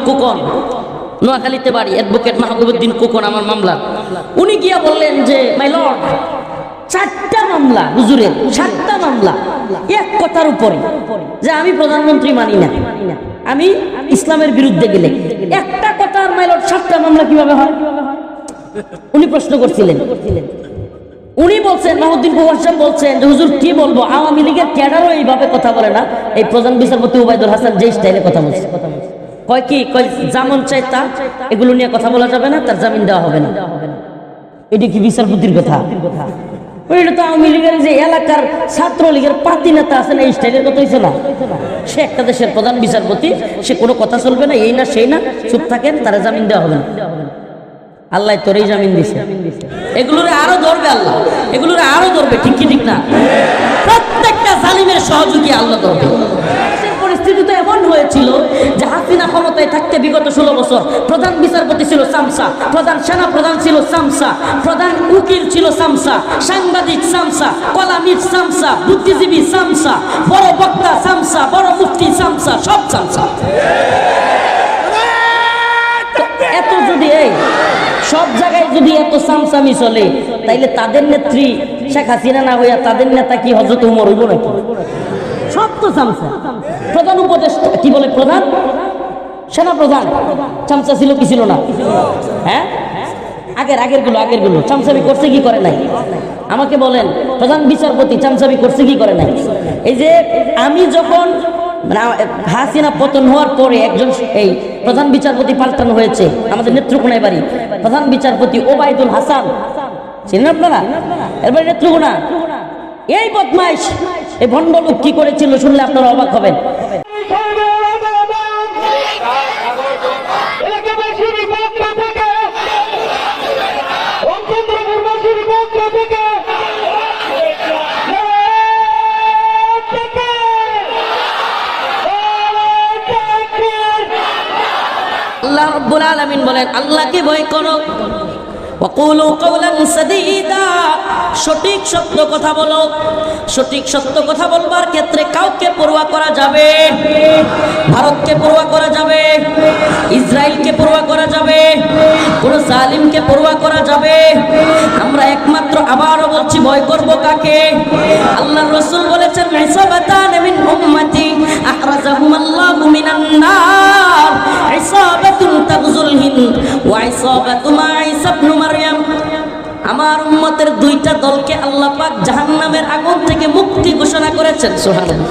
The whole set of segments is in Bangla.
খোকন, নোয়াখালীতে বাড়ি, অ্যাডভোকেট মাহবুবউদ্দিন খোকন আমার মামলা। উনি গিয়া বললেন যে মাই লর্ড, 4টা মামলা হুজুরের, 7টা মামলা এক কথার উপরে, যে আমি প্রধানমন্ত্রী মানি না, আমি ইসলামের বিরুদ্ধে গেলে। একটা কথার মাই লর্ড 7টা মামলা কিভাবে হয়? উনি প্রশ্ন করছিলেন। উনি বলছেন, মাহবুবউদ্দিন খোকন সাহেব বলছেন যে হুজুর কি বলবো, আওয়ামী লীগের ক্যাডারও এইভাবে কথা বলে না। এই প্রধান বিচারপতি ওবায়দুল হাসান যে স্টাইলে কথা বলছে, কয় কি কয় জামিন চাই তা, এগুলো নিয়ে কথা বলা যাবে না, তার জামিন দেওয়া হবে না। এটা কি বিচারপতির কথা? ওইটা তো আওয়ামী লীগের যে এলাকার ছাত্রলীগের পার্টি নেতা আছেন, এই স্টাইলের কথা হয়েছে না। সে একটা দেশের প্রধান বিচারপতি, সে কোনো কথা চলবে না, এই না সেই না, চুপ থাকেন, তারা জামিন দেওয়া হবে না। আল্লাহ তোরই জামিন দিছে, এগুলোরে আরো ধরবে আল্লাহ, এগুলোরে আরো ধরবে, ঠিক কি ঠিক না? প্রত্যেকটা জালিমের সহযোগী আল্লাহ ধরবে। পরিস্থিতি তো এমন হয়েছিল যে হাসিনা ক্ষমতায় থাকতে বিগত 16 বছর প্রধান বিচারপতি ছিল সামসা, প্রধান সেনা প্রধান ছিল সামসা, প্রধান উকিল ছিল সামসা, সাংবাদিক সামসা, কলামিস্ট সামসা, বুদ্ধিজীবী সামসা, বড় বক্তা সামসা, বড় মুফতি সামসা, সব সামসা। এত যদি এই সব জায়গায় যদি এত সামসামি চলে, তাইলে তাদের নেত্রী শেখ হাসিনা না হইয়া তাদের নেতা কি হযরত ওমর হইব নাকি? সব তো সামসা। প্রধান উপদেষ্টা কি বলে, প্রধান সেনা প্রধান চামচা ছিল কি ছিল না? হ্যাঁ, আগের গুলো চামচামি করছে কি করে নাই? আমাকে বলেন, প্রধান বিচারপতি চামচামি করছে কি করে নাই? এই যে আমি যখন হাসিনা পতন হওয়ার পরে একজন এই প্রধান বিচারপতি পাল্টানো হয়েছে আমাদের নেত্রকোনায় বাড়ি, প্রধান বিচারপতি ওবায়দুল হাসান, চিনেন আপনারা? এরপরে নেত্রকোনা এই বদমাইশ, এই ভণ্ড লোক কি করেছিল শুনলে আপনারা অবাক হবেন। আল্লাহ রাব্বুল আলামিন বলেন, আল্লাহকে ভয় করো, ওয়াকুলু কাওলান সাদীদা, সঠিক সত্য কথা বলো। সঠিক সত্য কথা বলবার ক্ষেত্রে কাউকে পরোয়া করা যাবে, ভারতকে পরোয়া করা যাবে, ইসরায়েলকে পরোয়া করা যাবে, কোন জালিমকে পরোয়া করা যাবে। আমরা একমাত্র, আবারও বলছি, ভয় করব কাকে? আল্লাহর রাসূল বলেছেন, ইসাবাতান মিন উম্মতি আখরাজাহুমুল্লাহু মিনান নার, ইসাবাতুন তাগজুল হিন্দ ওয়া ইসাবাতু মা ঈসা ইবনে মারইয়াম। আমার উম্মতের 2টা দলকে আল্লাহ পাক জাহান্নামের আগুন থেকে মুক্তি ঘোষণা করেছেন। সুবহানাল্লাহ।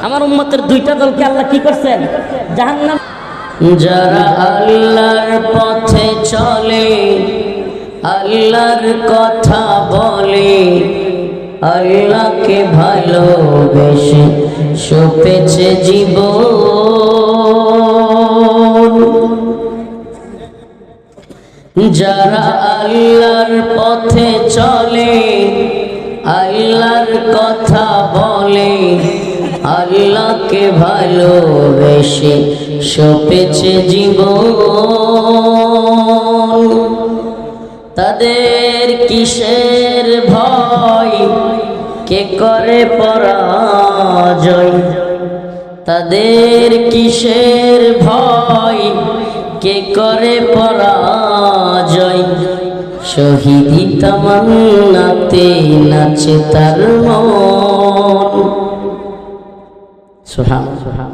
আমার উম্মতের 2টা দলকে আল্লাহ কি করছেন? জাহান্নাম। যারা আল্লাহর পথে চলে, আল্লাহর কথা বলে, আল্লাহকে ভালোবেসে সপেছে জীবন। যারা আল্লাহর পথে চলে, আল্লাহর কথা বলে, আল্লাহকে ভালোবেসে সপেছে জীবন। তাদের কিসের ভয়, কে করে পরাজয়? তাদের কিসের ভয়, কে করে পরাজয়? শহীদি তামান্নাতে নাচে তার মন। সুবহানাল্লাহ।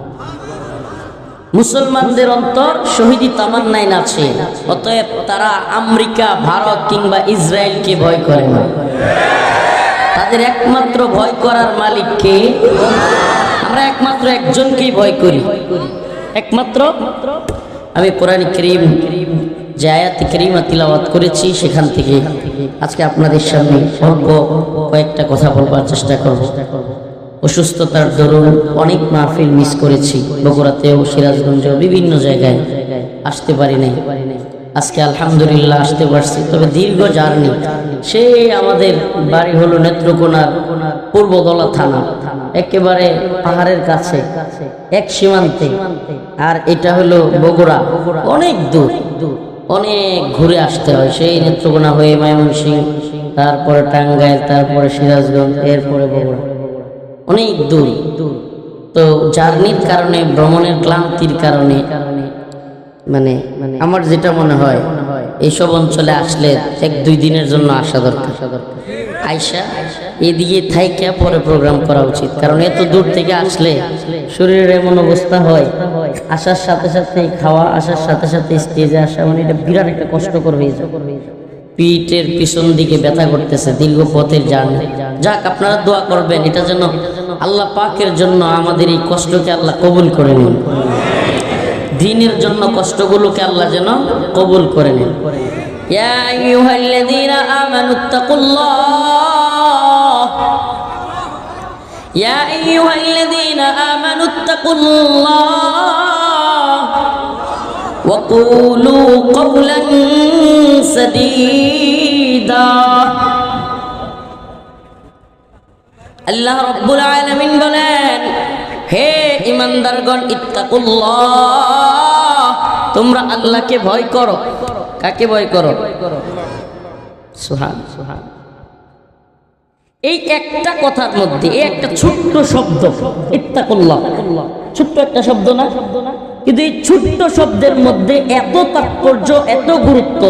মুসলমানদের অন্তর শহীদি তামান্নায় নাচে, অতএব তারা আমেরিকা, ভারত কিংবা ইসরায়েলকে ভয় করে না। তাদের একমাত্র ভয় করার মালিককে, আমরা একমাত্র একজনকেই ভয় করি, একমাত্র। আমি কোরআন কারীম যে আয়াত কারীমা তিলাওয়াত করেছি, সেখান থেকে আজকে আপনাদের সামনে অল্প কয়েকটা কথা বলবার চেষ্টা করব। অসুস্থতার দরুন অনেক মাহফিল মিস করেছি, বগুড়াতেও, সিরাজগঞ্জেও, বিভিন্ন জায়গায় আসতে পারি নাই। আজকে আলহামদুলিল্লাহ আসতে পারছি। তবে দীর্ঘ জার্নি, সেই আমাদের বাড়ি হলো নেত্রকোনার পূর্বগলা থানা, একেবারে পাহাড়ের কাছে, এক সীমান্তে, আর এটা হলো বগুড়া, অনেক দূর, অনেক ঘুরে আসতে হয়। সেই নেত্রকোনা হয়ে ময়মনসিংহ, তারপরে টাঙ্গাইল, তারপরে সিরাজগঞ্জ, এরপরে বগুড়া, অনেক দূর। তো জার্নির কারণে, ভ্রমণের ক্লান্তির কারণে মানে আমার যেটা মনে হয় এইসব অঞ্চলে আসলে 1-2 দিনের জন্য আসা দরকার। আয়সা এদিকে থাইকা পরে প্রোগ্রাম করা উচিত, কারণ এত দূর থেকে আসলে শরীরের এমন অবস্থা হয়, আসার সাথে সাথে খাওয়া, আসার সাথে সাথে স্টেজে আসা, মানে এটা বিরাট একটা কষ্টকর হয়ে যায়। পিঠের পিছন দিকে ব্যথা করতেছে, দীর্ঘ পথের জার্নি। যাক, আপনারা দোয়া করবেন এটা যেন আল্লাহ পাকের জন্য আমাদের এই কষ্টকে আল্লাহ কবুল করে নিন, দ্বীনের জন্য কষ্টগুলোকে আল্লাহ যেন কবুল করে নেন। ইয়া আইয়ুহাল্লাযীনা আমানুত্তাকুল্লাহ, ইয়া আইয়ুহাল্লাযীনা আমানুত্তাকুল্লাহ ওয়া কুলু কওলান সাদীদা। আল্লাহ রাব্বুল আলামিন বলেন, হে ঈমানদারগণ, ইত্তাকুল্লাহ, তোমরা আল্লাহকে ভয় করো। কাকে ভয় করো? সুবহান সুবহান। এই একটা কথার মধ্যে এই একটা ছোট্ট শব্দ ইত্তাকুল্লাহ, ছোট্ট একটা শব্দ না, কিন্তু এই ছোট্ট শব্দের মধ্যে এত তাৎপর্য, এত গুরুত্ব।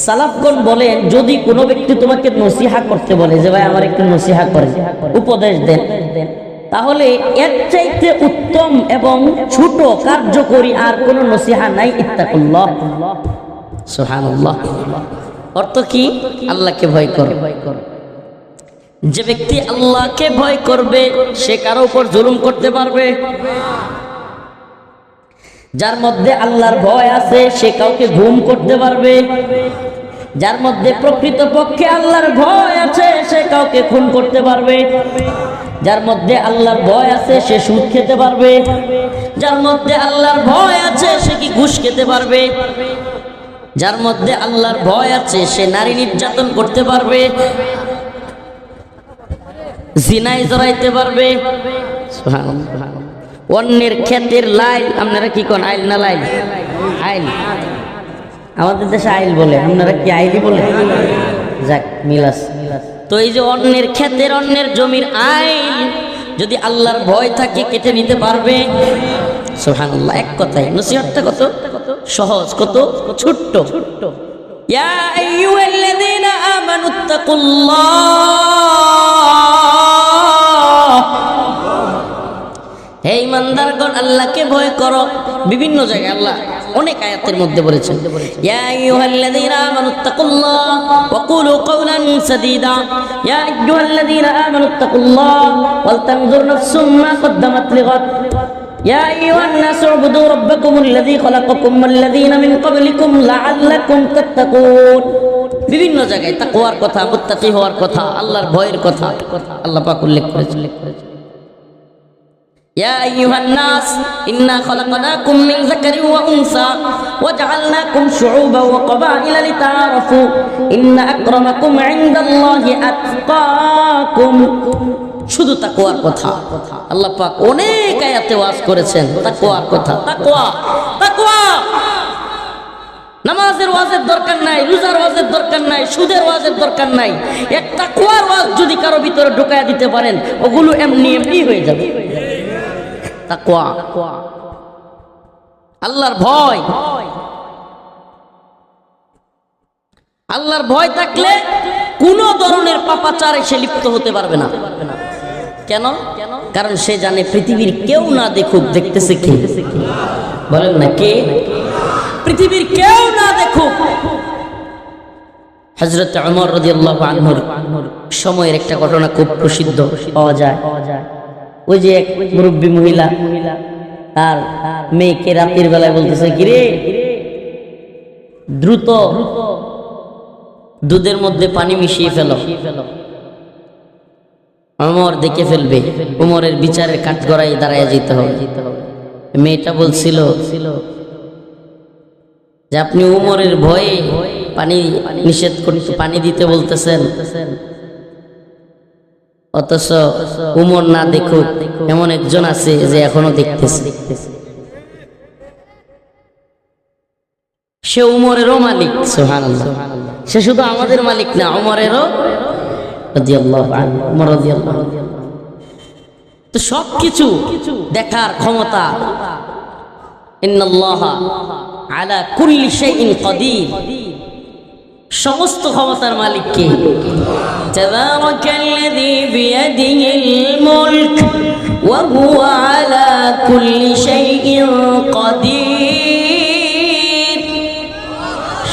সালাফগণ বলেন, যদি কোনো ব্যক্তি তোমাকে নসিহা করতে বলে যে ভাই আমার একটু নসিহা করেন, উপদেশ দেন, তাহলে এর চাইতে উত্তম এবং ছোট কার্যকরী আর কোনো নসিহা নাই ইত্তাকুল্লাহ। সুবহানাল্লাহ। অর্থ কি? আল্লাহকে ভয় করো। যে ব্যক্তি আল্লাহকে ভয় করবে সে কারো উপর জুলুম করতে পারবে। যার মধ্যে আল্লাহর ভয় আছে সে কাউকে গুম করতে পারবে। যার মধ্যে প্রকৃতপক্ষে আল্লাহর ভয় আছে সে কাউকে খুন করতে পারবে। যার মধ্যে আল্লাহর ভয় আছে সে সুদ খেতে পারবে। যার মধ্যে আল্লাহর ভয় আছে সে কি ঘুষ খেতে পারবে। যার মধ্যে আল্লাহর ভয় আছে সে নারী নির্যাতন করতে পারবে, জিনায় জড়াইতে পারবে। সুবহানাল্লাহ। অন্যের ক্ষেতের লাইল, আপনারা কি কোন আইল না লাইল? আইল, আমাদের দেশে আইল বলে, আপনারা কি আইলই বলে? যাক, মিলাস। তো এই যে অন্যের ক্ষেতের, অন্যের জমির আইল যদি আল্লাহর ভয় থাকে কেটে নিতে পারবে। সুবহানাল্লাহ। এক কথায় নসিহতটা কত সহজ, কত ছোট্ট। ইয়া আইয়ুহাল্লাযীনা আমানুত্তাকুল্লাহ, হে ঈমানদারগণ আল্লাহকে ভয় করো। বিভিন্ন জায়গায় আল্লাহ অনেক আয়াতের মধ্যে বলেছেন, ইয়া আইয়ুহাল্লাযীনা আমানুত্তাকুল্লাহ ওয়া কুলু কওলান সাদীদা, ইয়া আইয়ুহাল্লাযীনা আমানুত্তাকুল্লাহ ওয়াল তানজুর নাফসুম মা কদ্দামাত লিগাদ, ইয়া আইয়ুহান নাসু উবুদু রাব্বাকুমুল্লাযী খালাকাকুম ওয়াল্লাযীনা মিন ক্বাবলিকুম লাআল্লাকুম তাত্তাকুন। বিভিন্ন জায়গায় তাকওয়ার কথা, মুত্তাকি হওয়ার কথা, আল্লাহর ভয়ের কথা আল্লাহ পাক উল্লেখ করেছেন। يا أيها الناس إنا خلقناكم من ذكر وأنثى وجعلناكم شعوبا وقبائل لتعارفوا إن أكرمكم عند الله أتقاكم। শুধু তাকওয়ার কথা আল্লাহ পাক অনেক আয়াতে ওয়াজ করেছেন, তাকওয়ার কথা। তাকওয়া, তাকওয়া। নামাজের ওয়াজের দরকার নাই, রোজার ওয়াজের দরকার নাই, সুদের ওয়াজের দরকার নাই। এক তাকওয়ার ওয়াজ যদি কারো ভিতরে ঢুকায়া দিতে পারেন, ওগুলো এমনি এমনি হয়ে যাবে। তাকওয়া, আল্লাহর ভয়। আল্লাহর ভয় থাকলে কোন ধরনের পাপাচারে সে লিপ্ত হতে পারবে না। কেন? কারণ সে জানে পৃথিবীর কেউ না দেখুক, দেখতেছে কে? বলেন না, কে? পৃথিবীর কেউ না দেখুক। হযরত ওমর রাদিয়াল্লাহু আনহুর সময়ের একটা ঘটনা খুব প্রসিদ্ধ পাওয়া যায়। ওই যে এক মুরব্বী মহিলা তার মেয়েকে রাতের বেলায় বলতেছে, কিরে দ্রুত দুধের মধ্যে পানি মিশিয়ে ফেলো, ওমর দেখে ফেলবে, ওমরের বিচারের কাঠগড়ায় দাঁড়ায় যেতে হবে। মেয়েটা বলছিল যে আপনি ওমরের ভয়ে পানি নিষেধ করতে, পানি দিতে বলতেছেন, অথচ উমর না দেখুক এমন একজন আছে যে এখনো দেখতেছে। সে উমরেরও মালিক। সুবহানাল্লাহ। সে শুধু আমাদের মালিক না, উমরেরও রাদিয়াল্লাহু আনহু, উমর রাদিয়াল্লাহু আনহু। তো সবকিছু দেখার ক্ষমতা ইন্নাল্লাহা আলা কুল্লি শাইইন কাদির, সমস্ত ক্ষমতার মালিক কে? তাবারাকাল্লাযী বিয়াদিহিল মুলক ওয়া হুয়া আলা কুল্লি শাইইন কাদির।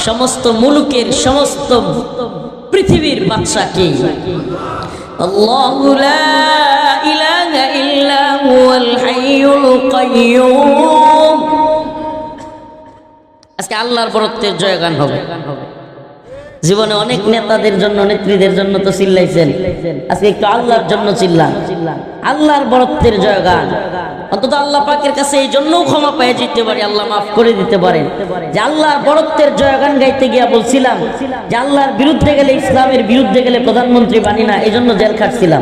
সমস্ত মুলুকের, সমস্ত পৃথিবীর বাদশা কে? আল্লাহু লা ইলাহা ইল্লা হুয়াল হাইয়ুল কাইয়্যুম। আজকে আল্লাহর বরত্বের জয়গান হবে। জীবনে অনেক নেতাদের জন্য, নেত্রীদের জন্য তো চিল্লাইছেন, আজকে একটু আল্লাহর জন্য চিল্লান। আল্লাহর বরত্বের জয়গান। অন্তত আল্লাহ পাকের কাছে এই জন্যও ক্ষমা পেয়ে যেতে পারি, আল্লাহ মাফ করে দিতে পারেন। যে আল্লাহর বরত্বের জয়গান গাইতে গিয়া বলছিলাম যে আল্লাহর বিরুদ্ধে গেলে, ইসলামের বিরুদ্ধে গেলে প্রধানমন্ত্রী বানি না, এই জন্য জেল খাটছিলাম।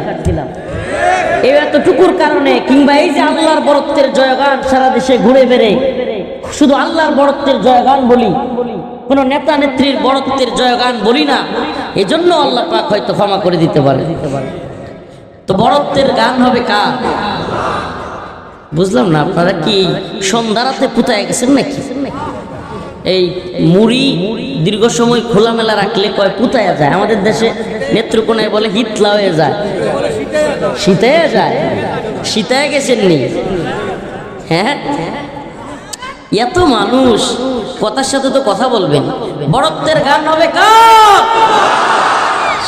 এই এতটুকুর কারণে, কিংবা এই যে আল্লাহর বরত্বের জয়গান সারা দেশে ঘুরে বেড়ে শুধু আল্লাহর বরত্বের জয়গান বলি, কোন নেতা নেত্রীর বরত্বের জয়গান বলি না, এই জন্য আল্লাহ পাক হয়তো ক্ষমা করে দিতে পারে। তো বরত্বের গান হবে কার? বুঝলাম না, আপনারা কি সন্ধ্যারাতে পুতায় গেছেন নাকি? এই মুড়ি দীর্ঘ সময় খোলামেলা রাখলে কয় পুতায়া যায়। আমাদের দেশে নেত্রকোনায় বলে হিতলা হয়ে যায়, শীতায় যায়। শীতায় গেছেননি? হ্যাঁ, এত মানুষ, কথার সাথে তো কথা বলবেন। বরত্বের গান হবে কার?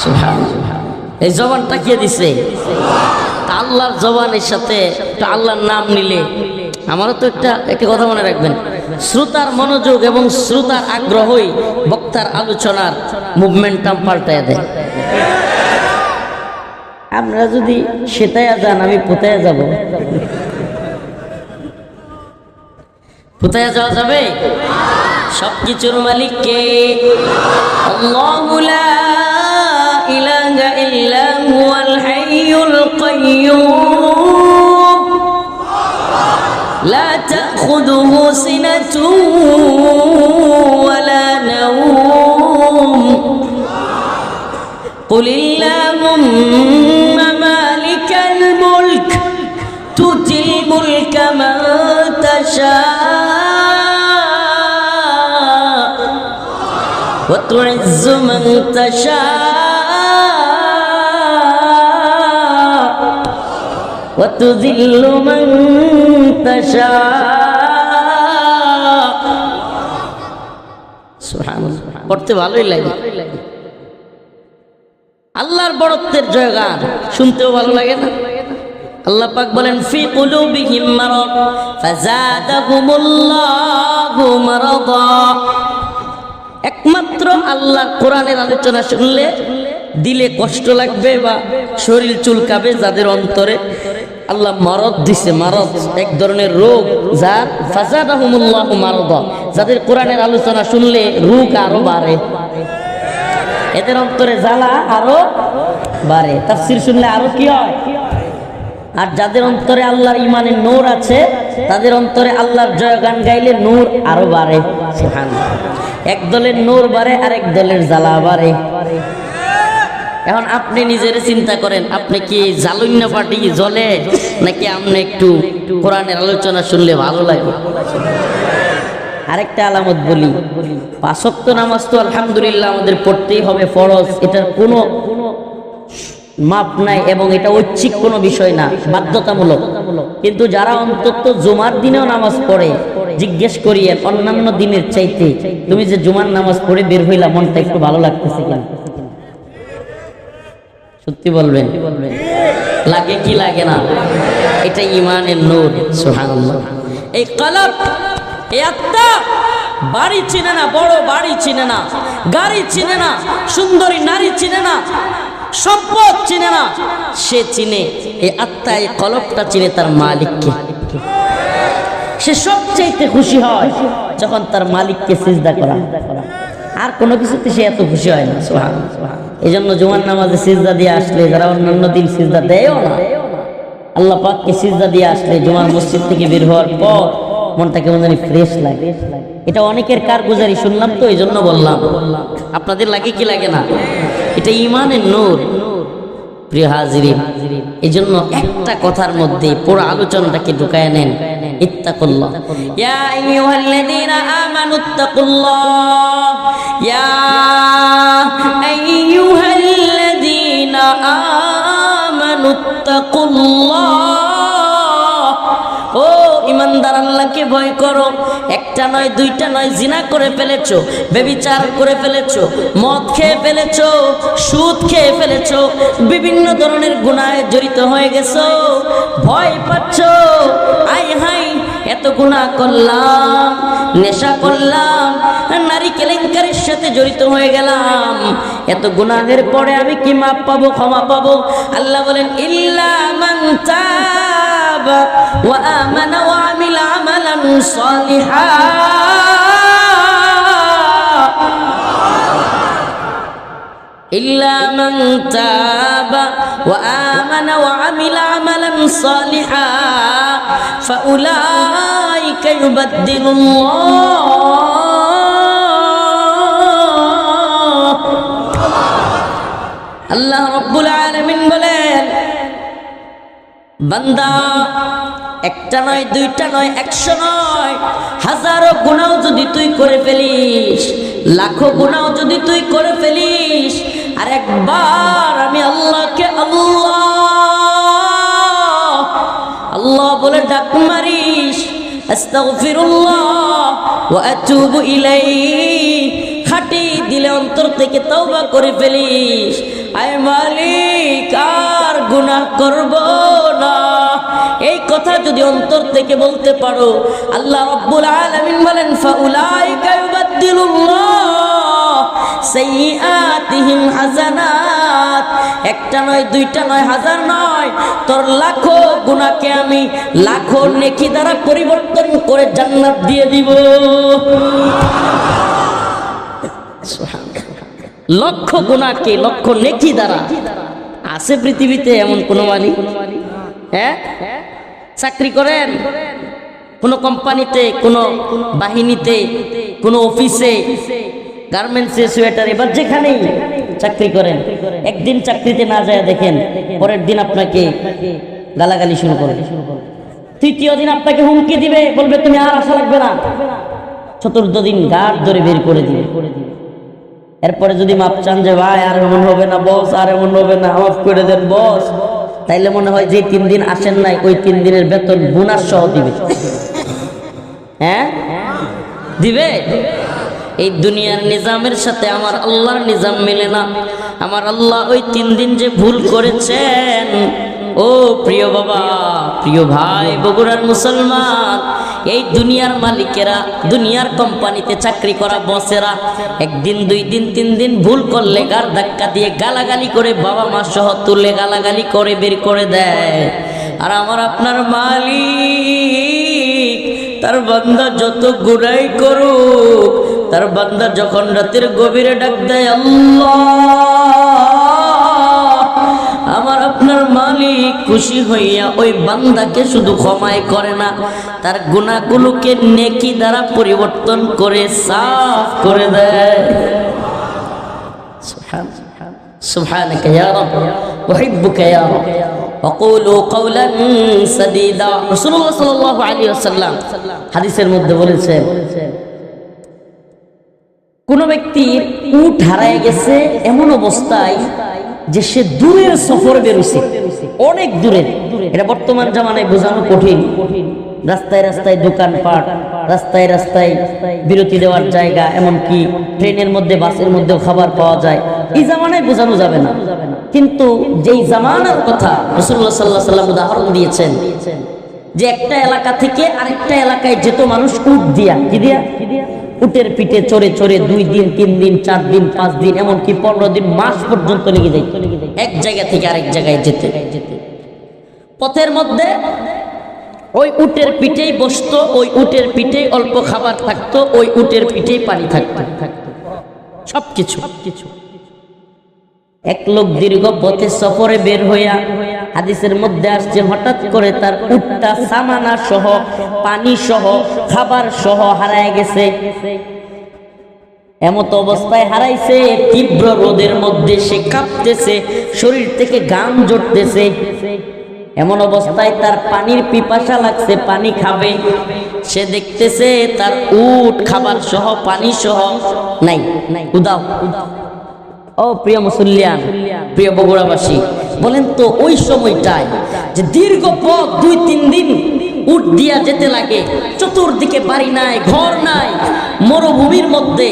সুবহানাল্লাহ। এই জবানটা কে দিছে? আল্লাহর জবানের সাথে আল্লাহর নাম নিলে, আমারও তো একটা কথা মনে রাখবেন, শ্রোতার মনোযোগ এবং শ্রোতার আগ্রহই বক্তার আলোচনার মুভমেন্টাম পাল্টায় দেয়। আপনারা যদি সেটাইয়া যান, আমি পোতায়া যাব। কোথায় যাওয়া যাবে? সবকিছুর মালিক কে? আল্লাহু লা ইলাহা ইল্লা হুয়াল হাইয়ুল কাইয়্যুম লা তাখুযুহু সিনাতুন ওয়ালা নাওম কুলিল্লাহুম্মা মালিকাল মুলক তুতিল মুলকা মান তাশা وتعز من تشاء وتذل من تشاء। সুবহানাল্লাহ, পড়তে ভালোই লাগে। আল্লাহর বড়ত্বের জয়গান শুনতেও ভালো লাগে না? আল্লাহ পাক বলেন ফি কুলুবিহিম মারাদ ফাযাদাহুমুল্লাহু মারাদা। একমাত্র আল্লাহ কোরআনের আলোচনা শুনলে দিলে কষ্ট লাগবে বা শরীর চুলকাবে, যাদের অন্তরে আল্লাহ মারদ দিছে, মারদ এক ধরনের রোগ, যার ফাযাদাহুমুল্লাহু মারাদা, যাদের কোরআনের আলোচনা শুনলে রোগ আরো বাড়ে, এদের অন্তরে জ্বালা আরো বাড়ে, তাফসীর শুনলে আরো কি হয়। আর যাদের অন্তরে আল্লাহর ইমানের নূর আছে, তাদের অন্তরে আল্লাহর জয়গান গাইলে নূর আরো বাড়ে। সুবহানাল্লাহ। এক দলের নূর বাড়ে, আরেক দলের জ্বালা বাড়ে। এখন আপনি নিজের চিন্তা করেন, আপনি কি জালুন্য পাটি জ্বলে, নাকি আপনি একটু কোরআনের আলোচনা শুনলে ভালো লাগে? আরেকটা আলামত বলি, 5 ওয়াক্ত নামাজ তো আলহামদুলিল্লাহ আমাদের পড়তেই হবে, ফরজ, এটার কোনো মাপ নাই এবং এটা ঐচ্ছিক কোনো বিষয় না, বাধ্যতামূলক। কিন্তু যারা অন্তত জুমার দিনেও নামাজ পড়ে, জিজ্ঞেস করিয়ে অন্যান্য দিনের চাইতে তুমি যে জুমার নামাজ পড়ে বের হইলা, মনটা একটু ভালো লাগতেছে কিনা? সত্যি বলবেন, লাগে কি লাগে না? এটা ঈমানের নূর। সুবহানাল্লাহ। এই কলব, এই আত্মা বাড়ি চিনে না, বড় বাড়ি চিনে না, গাড়ি চিনে না, সুন্দরী নারী চিনে না, সম্পদ চিনে না, সে চিনে, এই আত্মা, এই কলবটা চিনে তার মালিককে। সে সবচেয়ে খুশি হয় যখন তার মালিককে সিজদা করা, আর কোনো কিছুতে সে এত খুশি হয় না। সুবহানাল্লাহ। এই জন্য জুমার নামাজে সিজদা দিয়ে আসলে, যারা অন্যান্য দিন সিজদা দেয়ও না, আল্লাহ পাককে সিজদা দিয়ে আসলে জুমার মসজিদ থেকে বের হওয়ার পর মনটা কেমন জানি ফ্রেশ লাগে। এটা অনেকের কারগুজারি শুনলাম, তো এই জন্য বললাম। আপনাদের লাগে কি লাগে না? এটা ঈমানের নূর। প্রিয় হাজিরিন, এই জন্য একটা কথার মধ্যে পুরো আলোচনাটাকে ঢুকায় নেন, ইত্তাকুল্লাহ। ইয়া আইয়ুহাল্লাযীনা আমানুত্তাকুল্লাহ, ইয়া আইয়ুহাল্লাযীনা আমানুত্তাকুল্লাহ। ও ইমানদার, আল্লাহকে ভয় করো। একটা নয়, দুইটা নয়, জিনা করে ফেলেছো, ব্যভিচার করে ফেলেছো, মদ খেয়ে ফেলেছো, সুদ খেয়ে ফেলেছো, বিভিন্ন ধরনের গুনাহে জড়িত হয়ে গেছো, ভয় পাচ্ছো, আই হাই এত গুনাহ করলাম, নেশা করলাম, নারী কেলেঙ্কারির সাথে জড়িত হয়ে গেলাম, এত গুনাহের পরে আমি কি মাপ পাবো, ক্ষমা পাবো? আল্লাহ বলেন ইল্লা মান তাবা ওয়া আমানা ওয়া আমিলা আমালান সালিহা। ইল্লা মান তাবা ওয়া আমানা ওয়া আমিলা আমালান সালিহা ফাউলাইকা ইউবাদদিলুল্লাহ। আল্লাহ রাব্বুল আলামিন বলেন, বান্দা একটা নয়, দুইটা নয়, 100 নয়, হাজারো গুনাহ যদি তুই করে ফেলিস, লাখো গুনাহ যদি তুই করে ফেলিস, আর একবার আমি আল্লাহকে আল্লাহ আল্লাহ বলে ডাক মারিস, আস্তাগফিরুল্লাহ ওয়া আতুবু ইলাইহি, খাটি দিলে অন্তর থেকে তওবা করে ফেলিস, আয় মালিক আর গুনাহ করব না, এই কথা যদি অন্তর থেকে বলতে পারো, আল্লাহ রাব্বুল আলামিন বলেন ফাউলাইকা ইউবাদদিলুল্লাহ সাইয়্যাতিহিম হাসানাত। একটা নয়, দুইটা নয়, হাজার নয়, তোর লাখো গুনাহকে আমি লাখো নেকি দ্বারা পরিবর্তন করে জান্নাত দিয়ে দিব। লক্ষ গুনাহকে লক্ষ নেকি দ্বারা। আছে পৃথিবীতে এমন কোন মালিক? হ্যাঁ, চাকরি করেন কোন কোম্পানিতে, কোন বাহিনীতে, কোন অফিসে, গার্মেন্টসে, সোয়েটার, এবার যেখানেই চাকরি করেন, একদিন চাকরিতে না যায় দেখেন, পরের দিন আপনাকে গালাগালি শুরু করে, তৃতীয় দিন আপনাকে হুমকি দিবে, বলবে তুমি আর আসা লাগবে না, চতুর্থ দিন গাড় ধরে বের করে দিবে। এরপরে যদি মাপ চান যে ভাই আর এমন হবে না বস, আর এমন হবে না, মাফ করে দেন বস, তাইলে মনে হয় যে 3 দিন আসেন নাই ওই 3 দিনের বেতন বোনাস সহ দিবে। হ্যাঁ দিবে। এই দুনিয়ার নিজামের সাথে আমার আল্লাহর নিজাম মেলে না। আমার আল্লাহ ওই 3 দিন যে ভুল করেছেন, ও প্রিয় বাবা, প্রিয় ভাই, বগুড়ার মুসলমান, এই দুনিয়ার মালিকেরা, দুনিয়ার কোম্পানিতে চাকরি করা বসেরা একদিন, 2 দিন, 3 দিন ভুল করলে গার ধাক্কা দিয়ে গালাগালি করে, বাবা মা সহ তুলে গালাগালি করে বের করে দেয়। আর আমার আপনার মালিক তার বান্দা যত গুনাহ করুক, তার বান্দা যখন রাতের গভীরে ডাক দেয় আল্লাহ, আমার আপনার মালিক খুশি হইয়া ওই বান্দাকে শুধু ক্ষমাই করে না, তার গুনাহগুলোকে নেকি দ্বারা পরিবর্তন করে সাফ করে দেয়। সুবহানাকা ইয়া রাব, উহিব্বুকা ইয়া রাব, ওয়াকুলু কওলান সাদীদা। রাসূলুল্লাহ সাল্লাল্লাহু আলাইহি ওয়াসাল্লাম হাদিসের মধ্যে বলেছেন, কোন ব্যক্তির উট হারায় গেছে এমন অবস্থায় যে সে দূরের সফর বেরোছে, অনেক দূরের, এটা বর্তমান জামানায় বোঝানো কঠিন। রাস্তায় রাস্তায় দোকানপাট, রাস্তায় রাস্তায় বিরতি দেওয়ার জায়গা, এমনকি ট্রেনের মধ্যে, বাসের মধ্যেও খাবার পাওয়া যায়, এই জামানায় বোঝানো যাবে না। কিন্তু যেই জামানার কথা রাসূলুল্লাহ সাল্লাল্লাহু আলাইহি ওয়াসাল্লাম উদাহরণ দিয়েছেন, যে একটা এলাকা থেকে আরেকটা এলাকায় যেত মানুষ উট দিয়া, কি দিয়া? উটের পিঠে চড়ে চড়ে 2 দিন, 3 দিন, 4 দিন, 5 দিন, এমনকি 15 দিন, মাস পর্যন্ত লেগে যায় এক জায়গা থেকে আরেক জায়গায় যেতে। পথের মধ্যে ওই উটের পিঠেই বসতো, ওই উটের পিঠেই অল্প খাবার থাকতো, ওই উটের পিঠেই পানি থাকতো, সবকিছু। এক লোক দীর্ঘ পথে সফরে বের হইয়া, হাদিসের মধ্যে আসছে, হঠাৎ করে তার উটটা সামানা সহ, পানি সহ, খাবার সহ হারায় গেছে। এমত অবস্থায় হারাইছে, তীব্র রোদের মধ্যে সে কাঁপতেছে, শরীর থেকে ঘাম ঝরতেছে, এমন অবস্থায় তার পানির পিপাসা লাগছে, পানি খাবে, সে দেখতেছে তার উট খাবার সহ পানি সহ নাই, উদাও। ও প্রিয় মুসল্লিয়ান, প্রিয় বগুড়াবাসী, বলেন তো ওই সময়টায় যে দীর্ঘ পথ 2-3 দিন উট দিয়া যেতে লাগে, চতুর্দিকে বাড়ি নাই, ঘর নাই, মরুভূমির মধ্যে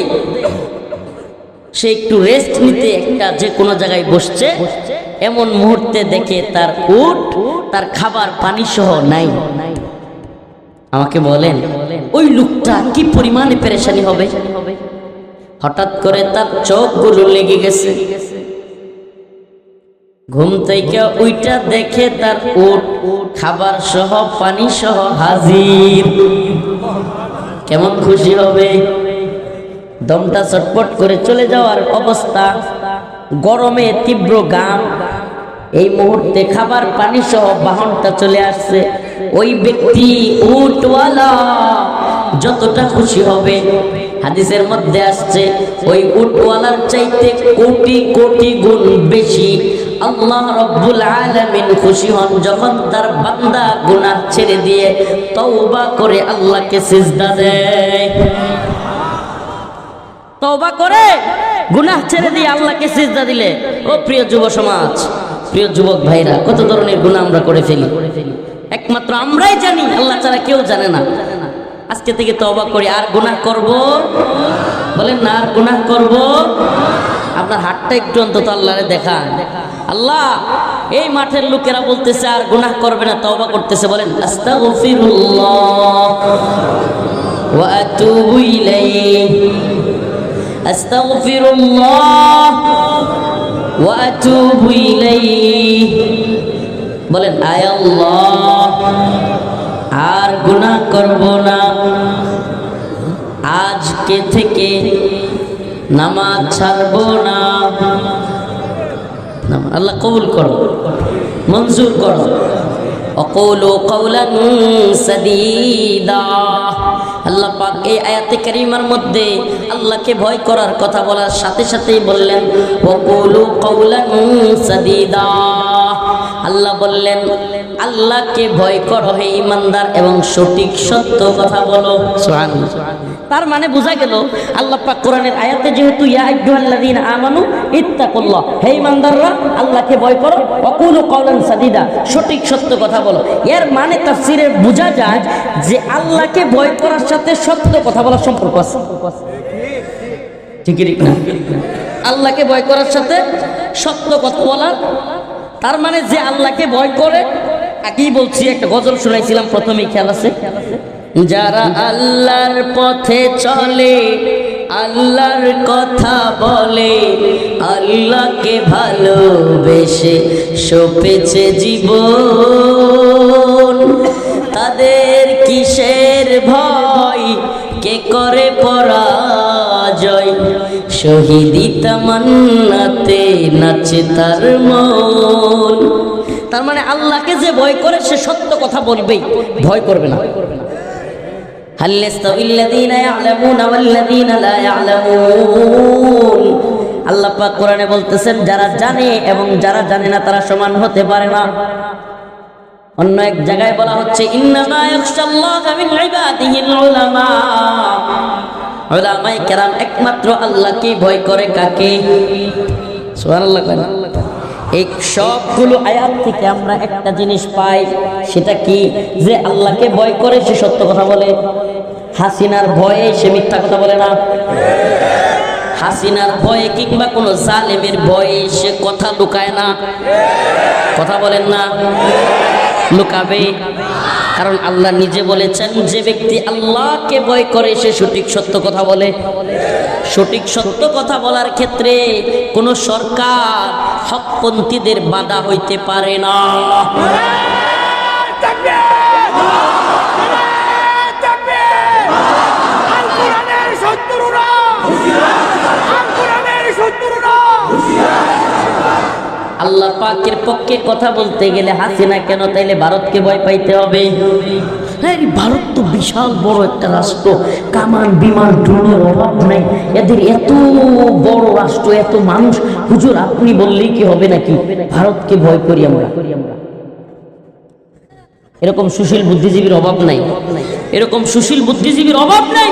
সে একটু রেস্ট নিতে একটা যে কোনো জায়গায় বসছে, এমন মুহূর্তে দেখে তার উট তার খাবার পানি সহ নাই। আমাকে বলেন ওই লোকটা কি পরিমাণে পেরেশানি হবে? হঠাৎ করে তার চোখগুলো লেগে গেছে, ঘুম থেকে ওইটা দেখে তার উট খাবার সহ পানি সহ হাজির। কেমন খুশি হবে, দমটা চটপট করে চলে যাওয়ার অবস্থা, গরমে তীব্র ঘাম, এই মুহূর্তে খাবার পানি সহ বাহনটা চলে আসছে। ওই ব্যক্তি উটওয়ালা যতটা খুশি হবে, হাদিসের মধ্যে আসছে ওই উটওয়ালার চাইতে কোটি কোটি গুণ বেশি আল্লাহ রব্বুল আলামিন খুশি হন যখন তার বান্দা গুনাহ ছেড়ে দিয়ে তওবা করে আল্লাহকে সিজদা দেয়। তওবা করে গুনাহ ছেড়ে দিয়ে আল্লাহকে সিজদা দিলে, ও প্রিয় যুব সমাজ, প্রিয় যুবক ভাইরা, কত ধরনের গুনাহ আমরা করে ফেলি, একমাত্র আমরাই জানি, আল্লাহ ছাড়া কেউ জানে না। আজকে থেকে তওবা করি, আর গুনাহ করব, বলেন না আর গুনাহ করব। আপনার হাতটা একটু অন্তত আল্লাহরে দেখান। আল্লাহ, এই মাঠের লোকেরা বলতেছে আর গুনাহ করবে না, তওবা করতেছে, বলেন আস্তাগফিরুল্লাহ ওয়া আতুবু ইলাইহি, আস্তাগফিরুল্লাহ ওয়া আতুবু ইলাইহি। বলেন আয় আল্লাহ, আর গুনাহ করব না, আজকে থেকে নামাজ ছাড়ব না। আল্লাহ কবুল করো, মঞ্জুর করো। অকৌলু কওলান সাদীদা। আল্লাহ পাক এই আয়াতে কারিমার মধ্যে আল্লাহকে ভয় করার কথা বলার সাথে সাথেই বললেন অকৌলু কওলান সাদীদা। আল্লাহ বললেন আল্লাহকে ভয় করো হে ঈমানদার এবং সঠিক সত্য কথা বলো। সুবহানাল্লাহ। তার মানে বোঝা গেল আল্লাহ পাক কোরআনের আয়াতে যেহেতু ইয়া আইয়ুহাল্লাযীনা আমানু ইত্তাকুল্লাহ, হে ঈমানদাররা আল্লাহকে ভয় করো, ওয়াকুলু কাওলান সাদীদা, সঠিক সত্য কথা বলো, এর মানে তাফসীরে বোঝা যায় যে আল্লাহকে ভয় করার সাথে সত্য কথা বলার সম্পর্ক আছে। ঠিক না? আল্লাহকে ভয় করার সাথে সত্য কথা বলার, তার মানে যে আল্লাহকে ভয় করে, আগেই বলছি, একটা গজল শোনাইছিলাম প্রথমেই, খেয়াল আছে, যারা আল্লাহর পথে চলে, আল্লাহর কথা বলে, আল্লাহকে ভালোবেসে সপেছে জীবন, তাদের কিসের ভয়, কে করে পরাজয়, শহীদি তামান্নাতে নাচে তার মন। তার মানে আল্লাহকে যে ভয় করে সে সত্য কথা বলবেই, ভয় করবে না। হাল ইয়াস্তাবিল্লাযীনা ইয়া'লামুনা ওয়াল্লাযীনা লা ইয়া'লামুন। আল্লাহ পাক কোরআনে বলতেছেন যারা জানে এবং যারা জানে না তারা সমান হতে পারে না। অন্য এক জায়গায় বলা হচ্ছে ইন্নামা ইয়াখশাল্লাহা মিন ইবাদিহিল উলামা। উলামায়ে কেরাম একমাত্র আল্লাহকে ভয় করে, কাকে? সুবহানাল্লাহ। এই সবগুলো আয়াত থেকে আমরা একটা জিনিস পাই, সেটা কি? যে আল্লাহকে ভয় করে সে সত্য কথা বলে, হাসিনার ভয়ে সে মিথ্যা কথা বলে না, হাসিনার ভয়ে কিংবা কোনো জালেমের ভয়ে সে কথা লুকায় না। কথা বলেন না, লুকাবে? কারণ আল্লাহ নিজে বলেছেন যে ব্যক্তি আল্লাহকে ভয় করে সে সঠিক সত্য কথা বলে। সঠিক সত্য কথা বলার ক্ষেত্রে কোন সরকার হকপন্থীদের বাধা হইতে পারে না। আল্লাহ পাকের পক্ষে কথা বলতে গেলে হাসিনা কেন, তাইলে ভারতকে ভয় পাইতে হবে? ভারত তো বিশাল বড় একটা রাষ্ট্র, কামান বিমান ড্রোনের অভাব নাই, এদের এত বড় রাষ্ট্র, এত মানুষ, হুজুর আপনি বললেই কি হবে নাকি? ভারতকে ভয় করি আমরা। এরকম সুশীল বুদ্ধিজীবীর অভাব নাই, এরকম সুশীল বুদ্ধিজীবীর অভাব নাই।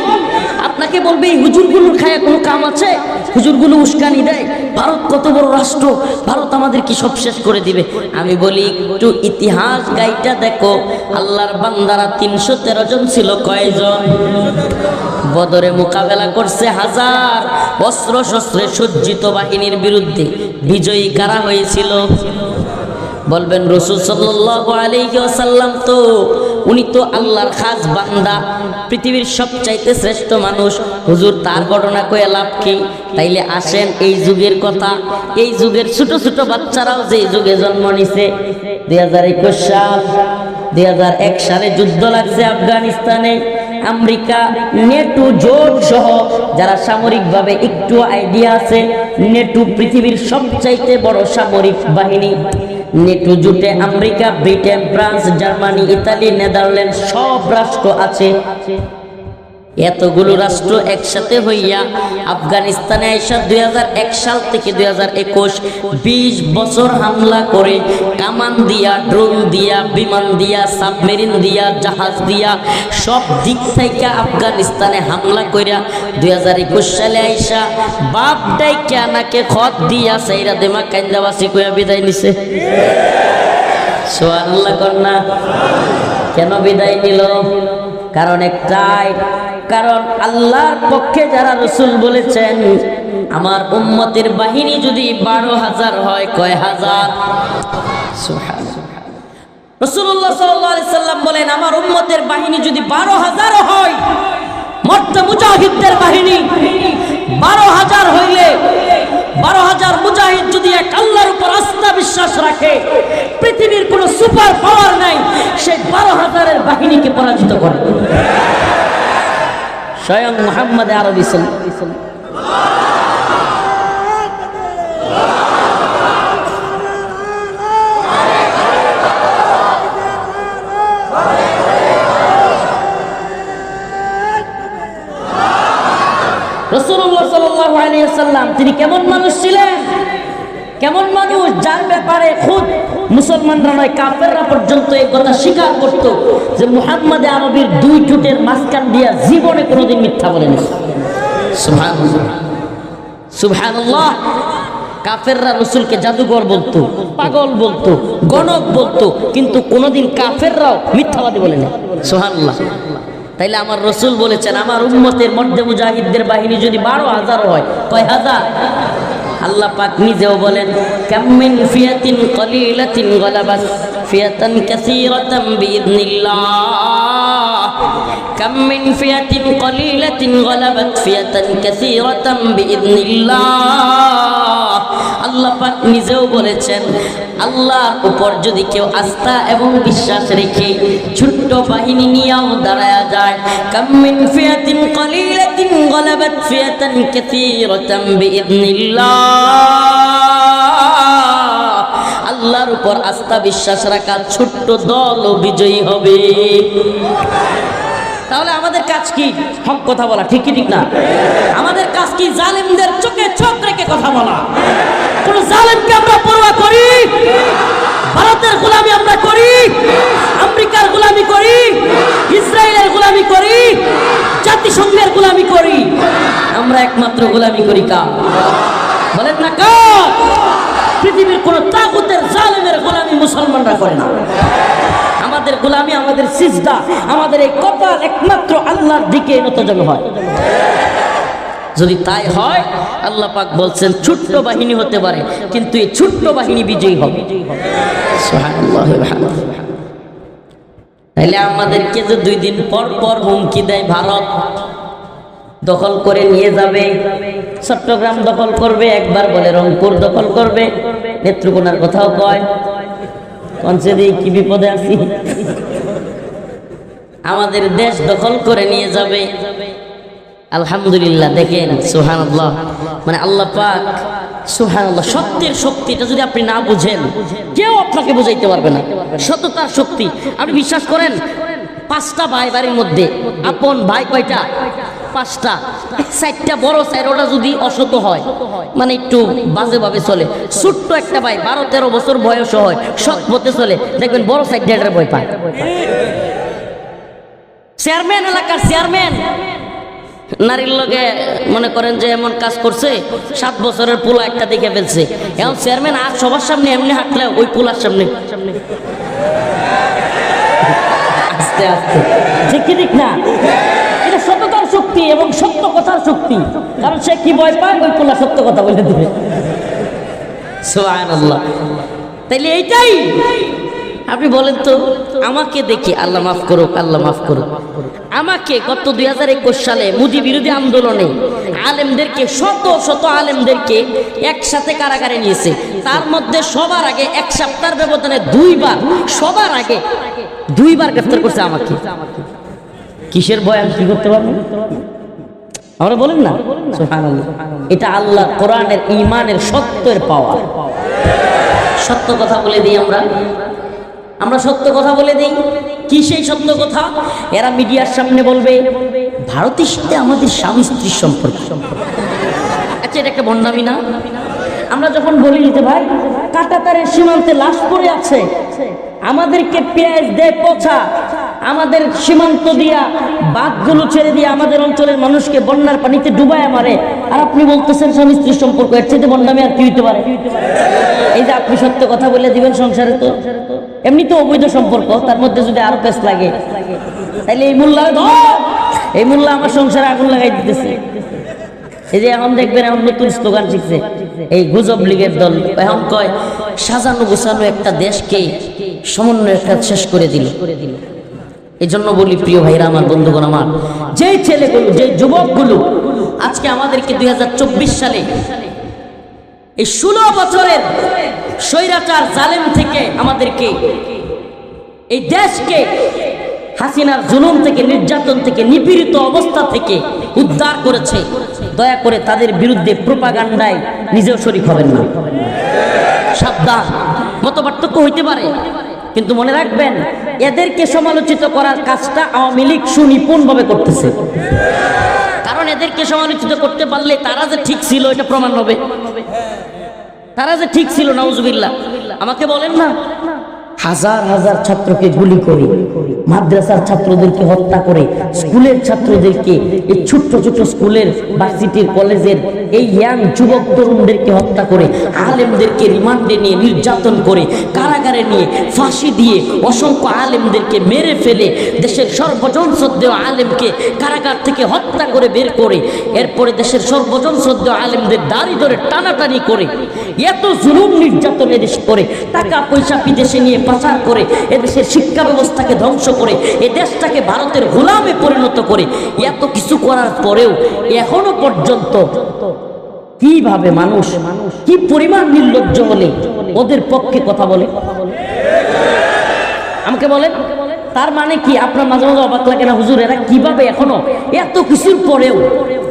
আপনাকে বলবে এই হুজুরগুলোর খায়া কোনো কাম আছে? হুজুরগুলো উস্কানি দেয়। ভারত কত বড় রাষ্ট্র, ভারত আমাদের কি সব শেষ করে দিবে। আমি বলি একটু ইতিহাস গাইটা দেখো, আল্লাহর বান্দারা 313 জন ছিল, কয়জন? বদরে মোকাবেলা করছে হাজার, অস্ত্র শস্ত্রে সজ্জিত বাহিনীর বিরুদ্ধে। বিজয়ী কারা হয়েছিল? বলবেন রাসূল সাল্লাল্লাহু আলাইহি ওয়াসাল্লাম, তো উনি তো আল্লাহর খাস বান্দা, পৃথিবীর সবচাইতে শ্রেষ্ঠ মানুষ, হুজুর তার ঘটনা কয়ে লাভ কি? তাইলে আসেন এই যুগের কথা, এই যুগের ছোট ছোট বাচ্চারাও যে যুগে জন্ম নিছে, 2021 সাল, 2001 সালে যুদ্ধ লাগছে আফগানিস্তানে। আমেরিকা নেটো জোট সহ যারা সামরিকভাবে একটু আইডিয়া আছে, নেটো পৃথিবীর সবচাইতে বড় সামরিক বাহিনী। নেটো জোটে America, Britain, France, Germany, Italy, Netherland সব রাষ্ট্র আছে। এতগুলো রাষ্ট্র একসাথে হইয়া আফগানিস্তানে আইসা 2001 সাল থেকে 2021 20 বছর হামলা করে, কামান দিয়া, ড্রোন দিয়া, বিমান দিয়া, সাবমেরিন দিয়া, জাহাজ দিয়া, সব দিক থেকে আফগানিস্তানে হামলা কইরা 2021 সালে আইসা বাপ ডাইকা নাকে খত দিয়া সাইরা দেমা কান্দাবাসি কইয়া বিদায় নিছে। সুবহানাল্লাহ কন্যা। কেন বিদায় নিল? কারণ একটাই, কারণ আল্লাহর পক্ষে যারা রাসূল বলেছেন আমার উম্মতের বাহিনী যদি 12,000 হয়, কয় হাজার? সুবহানাল্লাহ। রাসূলুল্লাহ সাল্লাল্লাহু আলাইহি সাল্লাম বলেন আমার উম্মতের বাহিনী যদি 12,000 হয়, মর্দ মুজাহিদদের বাহিনী 12,000 হইলে, 12,000 মুজাহিদ যদি এক আল্লাহর উপর আস্থা বিশ্বাস রাখে, পৃথিবীর কোনো সুপার পাওয়ার নাই সেই 12,000-এর বাহিনীকে পরাজিত করে। স্বয়ং মুহাম্মদ আরবী সাল্লাল্লাহু আলাইহি ওয়াসাল্লাম। রাসূলুল্লাহ সাল্লাল্লাহু আলাইহি ওয়াসাল্লাম তিনি কেমন মানুষ ছিলেন? কেমন মানুষ? যার ব্যাপারে খুদ মুসলমানরা নয় কাফেররা পর্যন্ত এই কথা স্বীকার করত যে মুহাম্মদ আরবীর 2 ঠোঁটের মাঝখান দিয়া জীবনে কোনোদিন মিথ্যা বলেনি। সুবহানাল্লাহ, সুবহানাল্লাহ। কাফেররা রাসূলকে জাদুকর বলতো, পাগল বলতো, গণক বলতো, কিন্তু কোনোদিন কাফেররাও মিথ্যাবাদী বলেনি। সুবহানাল্লাহ। তাইলে আমার রাসূল বলেছেন আমার উম্মতের মধ্যে মুজাহিদদের বাহিনী যদি 12,000 হয়, কয় হাজার? আল্লাহ পাক নিজেও বলেন কাম মিন ফিয়াতিন কলিলাতিন গালাবাত ফিয়াতান কাসীরাতাম বিইذনিল্লাহ, কাম মিন ফিয়াতিন কলিলাতিন গালাবাত ফিয়াতান কাসীরাতাম বিইذনিল্লাহ। আল্লাহ পাক নিজেও বলেছেন আল্লাহর উপর যদি কেউ আস্থা এবং বিশ্বাস রেখে ছোট্ট বাহিনী নিয়েও দাঁড়ায়া যায়, কাম মিন ফিয়াতিন কলিলাতিন গালাবাত ফিয়াতান কাসীরাতাম বিইذনিল্লাহ। আল্লাহর উপর আস্থা বিশ্বাস রাখা ছোট্ট দল বিজয়ী হবে। তাহলে আমাদের কাজ কি? হক কথা বলা, ঠিক কি ঠিক না? আমাদের কাজ কি? জালেমদের চোখে চোখ রেখে কথা বলা। কোন জালেমকে আমরা পরোয়া করি? ভারতের গোলামি আমরা করি, আমেরিকার গোলামি করি, ইসরায়েলের গোলামি করি, জাতিসংঘের গোলামি করি? আমরা একমাত্র গোলামি করি কার? বলেন না কার? পৃথিবীর কোন তাগুতের জালেমের গোলামি মুসলমানরা করে না। আমাদের গোলামি, আমাদের সিজদা, আমাদের এই কপাল একমাত্র আল্লাহর দিকে নতজন হয়। যদি তাই হয়, আল্লাহ পাক বলছেন ছোট্ট বাহিনী হতে পারে কিন্তু এই ছোট্ট বাহিনী বিজয়ী হবে। সুবহানাল্লাহ। তাইলে আমাদেরকে যে 2 দিন পর পর হুমকি দেয় ভারত, দখল করে নিয়ে যাবে, চট্টগ্রাম দখল করবে, একবার বলে রংপুর দখল করবে, নেত্রকোনার কথাও কয়, পঞ্চেদি কি বিপদে আছি। আমাদের দেশ দখল করে নিয়ে যাবে। আলহামদুলিল্লাহ, দেখেন সুবহানাল্লাহ, মানে আল্লাহ পাক সুবহানাল্লাহ, সত্যের শক্তিটা যদি আপনি না বুঝেন কেউ আপনাকে বুঝাইতে পারবে না। সততার শক্তি আপনি বিশ্বাস করেন, 5টা ভাই বাড়ির মধ্যে আপন ভাই কয়টা? 5টা 4টা বড় সাইড ওটা যদি অসত হয় মানে একটু বাজেভাবে চলে, ছোট্ট একটা ভাই 12-13 বছর বয়স হয় সৎ পথে চলে, দেখবেন বড় সাইড ডেটার ভয় পায়। চেয়ারম্যান, এলাকার চেয়ারম্যান নারীর লগে মনে করেন যে এমন কাজ করছে, 7 বছরের পোলা একটা দেখে ফেলছে, এখন চেয়ারম্যান আর সবার সামনে এমনি হাঁটলে ওই পোলার সামনে আস্তে আস্তে, ঠিক কি ঠিক না? এটা সততার শক্তি এবং সত্য কথার শক্তি, কারণ সে কি ভয় পায়, ওই পোলা সত্য কথা বলে দিবে। সুবহানাল্লাহ। তাইলে এইটাই আপনি বলেন তো, আমাকে দেখি, আল্লাহ মাফ করুক, আল্লাহ মাফ করুক, আমাকে গত 2021 সালে মোদি বিরোধী আন্দোলনে আলেমদেরকে শত শত আলেমদেরকে একসাথে কারাগারে নিয়েছে, তার মধ্যে সবার আগে 1 সপ্তাহের ব্যবধানে 2 বার, সবার আগে 2 বার গ্রেফতার করছে আমাকে। কিসের ভয় আমি কি করতে পারবো? আমরা বলেন না সুবহানাল্লাহ। এটা আল্লাহ কোরআনের ঈমানের সত্যের পাওয়া। সত্য কথা বলে দিই আমরা সত্য কথা বলে দিই। কি সেই সত্য কথা? এরা মিডিয়ার সামনে বলবে ভারতের সাথে আমাদের স্বামী স্ত্রীর সম্পর্ক। আচ্ছা, এটা একটা ভণ্ডামি না? আমরা যখন বলি যে ভাই কাঁটাতারের সীমান্তে লাশ পড়ে আছে, আমাদেরকে পেঁয়াজ দেয় পচা, আমাদের সীমান্ত দিয়া বাঁধগুলো ছেড়ে দিয়ে আমাদের অঞ্চলের মানুষকে বন্যার পানিতে ডুবায় মারে, আর আপনি বলতেছেন স্বামী স্ত্রীর সম্পর্ক, এর চেয়ে বন্ডামি আর কি হইতে পারে? এই যে আপনি সত্য কথা বলে দিবেন, সংসারে তো এমনি তো অবৈধ সম্পর্ক, তার মধ্যে যদি আরো পেস লাগে, তাহলে এই মোল্লা আমার সংসারে আগুন লাগাই দিতেছে। এই যে এখন দেখবেন এখন নতুন স্লোগান শিখছে এই গুজব লীগের দল, এখন কয় সাজানো গোছানো একটা দেশকে সমন্বয় শেষ করে দিল। এই জন্য বলি প্রিয় ভাইরা আমার, বন্ধুগণ আমার, যে ছেলেগুলো, যে যুবকগুলো আজকে আমাদেরকে 2024 সালে এই 16 বছরের স্বৈরাচার জালেম থেকে আমাদেরকে, এই দেশকে হাসিনার জুলুম থেকে, নির্যাতন থেকে, নিপীড়িত অবস্থা থেকে উদ্ধার করেছে, দয়া করে তাদের বিরুদ্ধে প্রোপাগান্ডায় নিজেও শরীক হবেন না। সাবধান, মতপার্থক্য হইতে পারে, কিন্তু মনে রাখবেন এদেরকে সমালোচিত করার কাজটা আওয়ামী লীগ সুনিপুণভাবে করতেছে। কারণ এদেরকে সমালোচিত করতে পারলে তারা যে ঠিক ছিল এটা প্রমাণ হবে, তারা যে ঠিক ছিল। নাউজুবিল্লাহ। আমাকে বলেন না, হাজার হাজার ছাত্রকে গুলি করে, মাদ্রাসার ছাত্রদেরকে হত্যা করে, স্কুলের ছাত্রদেরকে, এই ছোট্ট ছোট্ট স্কুলের, ভার্সিটির, কলেজের এই ইয়াং যুবক তরুণদেরকে হত্যা করে, আলেমদেরকে রিমান্ডে নিয়ে নির্যাতন করে, কারাগারে নিয়ে ফাঁসি দিয়ে অসংখ্য আলেমদেরকে মেরে ফেলে, দেশের সর্বজন শ্রদ্ধেয় আলেমকে কারাগার থেকে হত্যা করে বের করে, এরপরে দেশের সর্বজন শ্রদ্ধেয় আলেমদের দাড়ি ধরে টানাটানি করে, এত জুলুম নির্যাতন এদেশ করে, টাকা পয়সা বিদেশে নিয়ে পাচার করে, এদেশের শিক্ষা ব্যবস্থাকে ধ্বংস করে, এ দেশটাকে ভারতের গোলামে পরিণত করে, এত কিছু করার পরেও এখনো পর্যন্ত কিভাবে মানুষ, কি পরিমাণ নির্লজ্জ হলে ওদের পক্ষে কথা বলে? আমাকে বলেন, তার মানে কি? আপনার মাঝে মাঝে অবাক লাগে না, হুজুর এরা কিভাবে এখনো এত কিছুর পরেও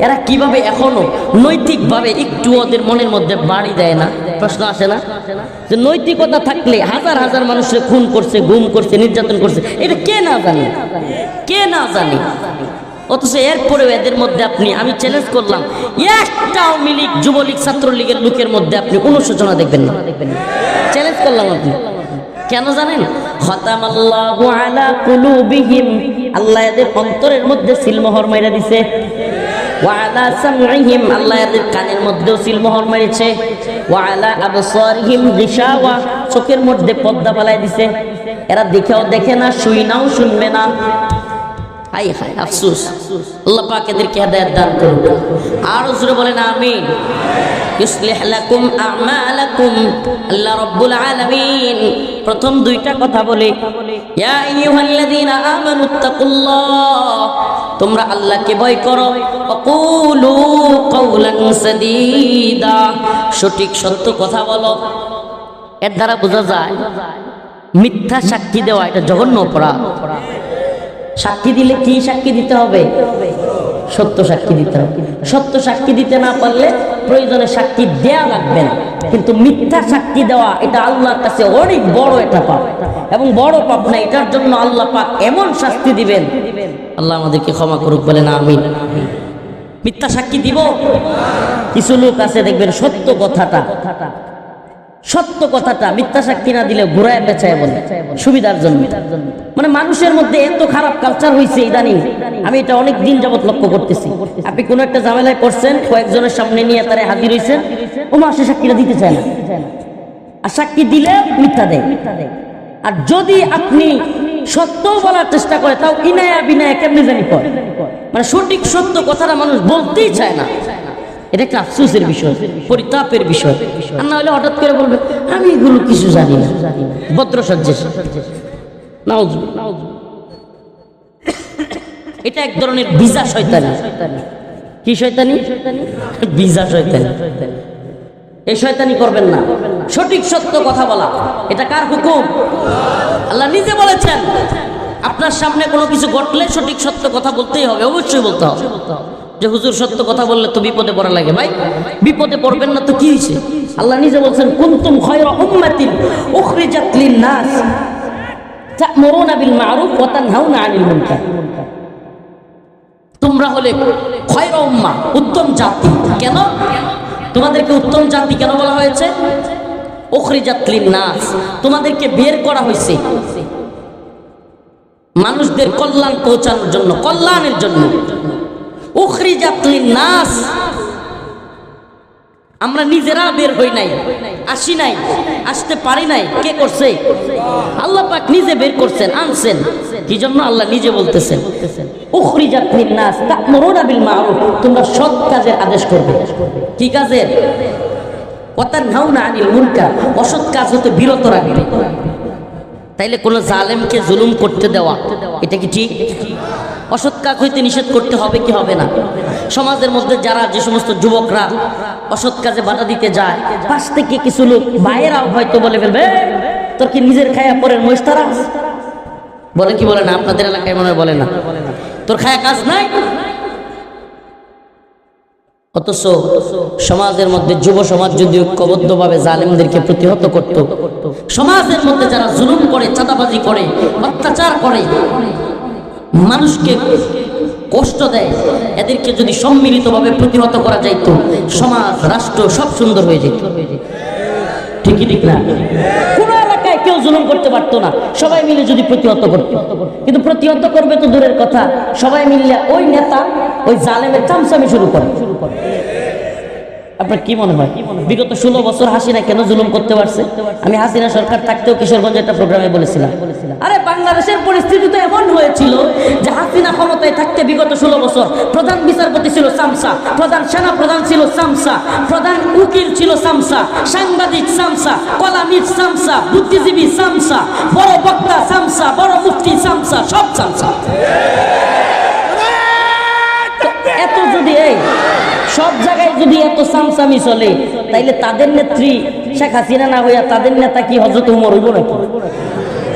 এরা কিভাবে এখনো নৈতিকভাবে একটু ওদের মনের মধ্যে বাড়ি দেয় না? প্রশ্ন আসে না যে নৈতিকতা থাকলে হাজার হাজার মানুষের খুন করছে, গুম করছে, নির্যাতন করছে, এটা কে না জানে? কে না জানে? অথচ এরপরেও এদের মধ্যে আপনি, আমি চ্যালেঞ্জ করলাম, একটা আওয়ামী লীগ, যুবলীগ, ছাত্রলীগের লোকের মধ্যে আপনি অনুশোচনা দেখবেন না। চ্যালেঞ্জ করলাম। আপনি কেন জানেন? খতামাল্লাহু আলা কুলুবিহিম, আল্লাহ এদের অন্তরের মধ্যে সিলমোহর মাইরা দিছে। ওয়া আলা সামঈহিম, আল্লাহ এদের কানের মধ্যেও সিলমোহর মেরেছে। ওয়া আলা আবসারিহিম গিশাওয়া, চোখের মধ্যে পর্দা ফেলাই দিছে। এরা দেখেও দেখে না, শুইনাও শুনবে না। হাই হাই আফসোস। আল্লাহ পাক এদেরকে হেদায়েত দান করুন। আর জোরে বলেন আমিন। ইসলিহ লাকুম আমালাকুম, আল্লাহ রাব্বুল আলামিন প্রথম 2টা কথা বলে, ইয়া আইয়ুহাল্লাযীনা আমানুত্তাকুল্লাহ, তোমরা আল্লাহকে ভয় করো। ওয়াকুলু কাওলান সাদীদা, সঠিক সত্য কথা বলো। এর দ্বারা বোঝা যায় মিথ্যা সাক্ষী দেওয়া এটা জঘন্য অপরাধ। সাক্ষী দিলে কি সাক্ষী দিতে হবে? সত্য সাক্ষী দিতে হবে। সত্য সাক্ষী দিতে না পারলে প্রয়োজনে সাক্ষী দেয়া লাগবে না, কিন্তু মিথ্যা সাক্ষী দেওয়া এটা আল্লাহর কাছে অনেক বড় একটা পাপ, এবং বড় পাপ না, এটার জন্য আল্লাহ পাক এমন শাস্তি দিবেন। আল্লাহ আমাদেরকে ক্ষমা করুক, বলেন আমিন। মিথ্যা সাক্ষী দিব? কিছু লোক আছে দেখবেন সত্য কথাটা মিথ্যা সাক্ষী না দিলে ঘুরায় পেঁচায় বলে সুবিধার জন্য। মানে মানুষের মধ্যে এত খারাপ কালচার হয়েছে ইদানিং, আমি এটা অনেক দিন যাবত লক্ষ্য করতেছি। আপনি কোনো একটা ঝামেলায় পড়ছেন, কয়েকজনের সামনে নিয়ে তারা হাজির হয়েছেন, ও সে সাক্ষীটা দিতে চায় না, আর সাক্ষী দিলে মিথ্যা দেয়। আর যদি আপনি সত্য বলার চেষ্টা করে, তাও ইনায়া বিনায়া কেমনি জানি করে, মানে সঠিক সত্য কথাটা মানুষ বলতেই চায় না। এটা একটা আফসোসের বিষয়, পরিতাপের বিষয়। আর না হলে হঠাৎ করে বলবে আমি এগুলো কিছু জানি না, ভদ্রসজ্জে। এটা এক ধরনের বিজা শয়তানি। কি শয়তানি? বিজা শয়তানি। এই শয়তানি করবেন না। সঠিক সত্য কথা বলা, এটা কার হুকুম? আল্লাহ নিজে বলেছেন আপনার সামনে কোনো কিছু ঘটলে সঠিক সত্য কথা বলতেই হবে, অবশ্যই বলতে হবে। যে হুজুর সত্য কথা বললে তো বিপদে পড়া লাগে। ভাই বিপদে পড়বেন না তো কি হয়েছে? আল্লাহ নিজে বলছেন কুনতুম খায়রা উম্মাতিন উখরিজাত লিন-নাস তা'মুরুনা বিল মা'রুফ ওয়া তানহাউনা আনিল মুনকার। তোমরা হলে খায়রা উম্মাহ, উত্তম জাতি। কেন তোমাদেরকে উত্তম জাতি কেন বলা হয়েছে? উখরিজাত লিন-নাস, তোমাদেরকে বের করা হয়েছে মানুষদের কল্যাণ পৌঁছানোর জন্য, কল্যাণের জন্য। উখরিজাত লিন-নাস, আমরা নিজেরা বের হই নাই, আসি নাই, আসতে পারি নাই। কে করছে? আল্লাহ পাক নিজে বের করছেন, আনছেন। কি জন্য? আল্লাহ নিজে বলতেছেন উখরিজাত লিন-নাস তা'মুরুনা বিল মা'রুফ, তোমরা সৎ কাজের আদেশ করবে। কি কাজের? ওয়া তানহাউনা আনিল মুনকার, অসৎ কাজ হতে বিরত রাখবে। তাইলে কোন জালেমকে জুলুম করতে দেওয়া, এটা কি ঠিক? অসৎ কাজ হইতে নিষেধ করতে হবে কি হবে না? সমাজের মধ্যে যারা, যে সমস্ত যুবকরা অসৎ কাজে বাধা দিতে যায়, পাশ থেকে কিছু লোক বাইরেও হয়তো বলে ফেলবে তোর কি নিজের খায়া পরের মহিস্তারা বলে কি বলে না? আপনাদের এলাকায় মনে বলে না তোর খায়া কাজ নাই। অথচ সমাজের মধ্যে যুব সমাজ যদি ঐক্যবদ্ধভাবে জালেমদেরকে প্রতিহত করত, সমাজের মধ্যে যারা জুলুম করে, চাঁদাবাজি করে, অত্যাচার করে, মানুষকে কষ্ট দেয়, এদেরকে যদি সম্মিলিতভাবে প্রতিহত করা যাইত, সমাজ রাষ্ট্র সব সুন্দর হয়ে যেত। ঠিকই ঠিক না? কোনো এলাকায় কেউ জুলুম করতে পারতো না, সবাই মিলে যদি প্রতিহত করতো। কিন্তু প্রতিহত করবে তো দূরের কথা, সবাই মিলে ওই নেতা ওই জালেমের চামচামি শুরু করে। আপনার কি মনে হয় বিগত 16 বছর হাসিনা কেন জুলুম করতে পারছে? আমি হাসিনা সরকার থাকতেও কিশোরগঞ্জে একটা প্রোগ্রামে বলেছিলাম, আরে বাংলাদেশের পরিস্থিতি তো এমন হয়েছিল যে হাসিনা ক্ষমতায় থাকতে বিগত 16 বছর প্রধান বিচারপতি ছিল চামচা, প্রধান সেনা প্রধান ছিল চামচা, প্রধান উকিল ছিল চামচা, সাংবাদিক চামচা, কলামিস্ট চামচা, বুদ্ধিজীবী চামচা, বড় বক্তা চামচা, বড় মুফতি চামচা, সব চামচা। এত যদি সব জায়গায় যদি এত চামচামি চলে, তাইলে তাদের নেত্রী শেখ হাসিনা না হইয়া তাদের নেতা কি হযরত ওমর হইব নাকি?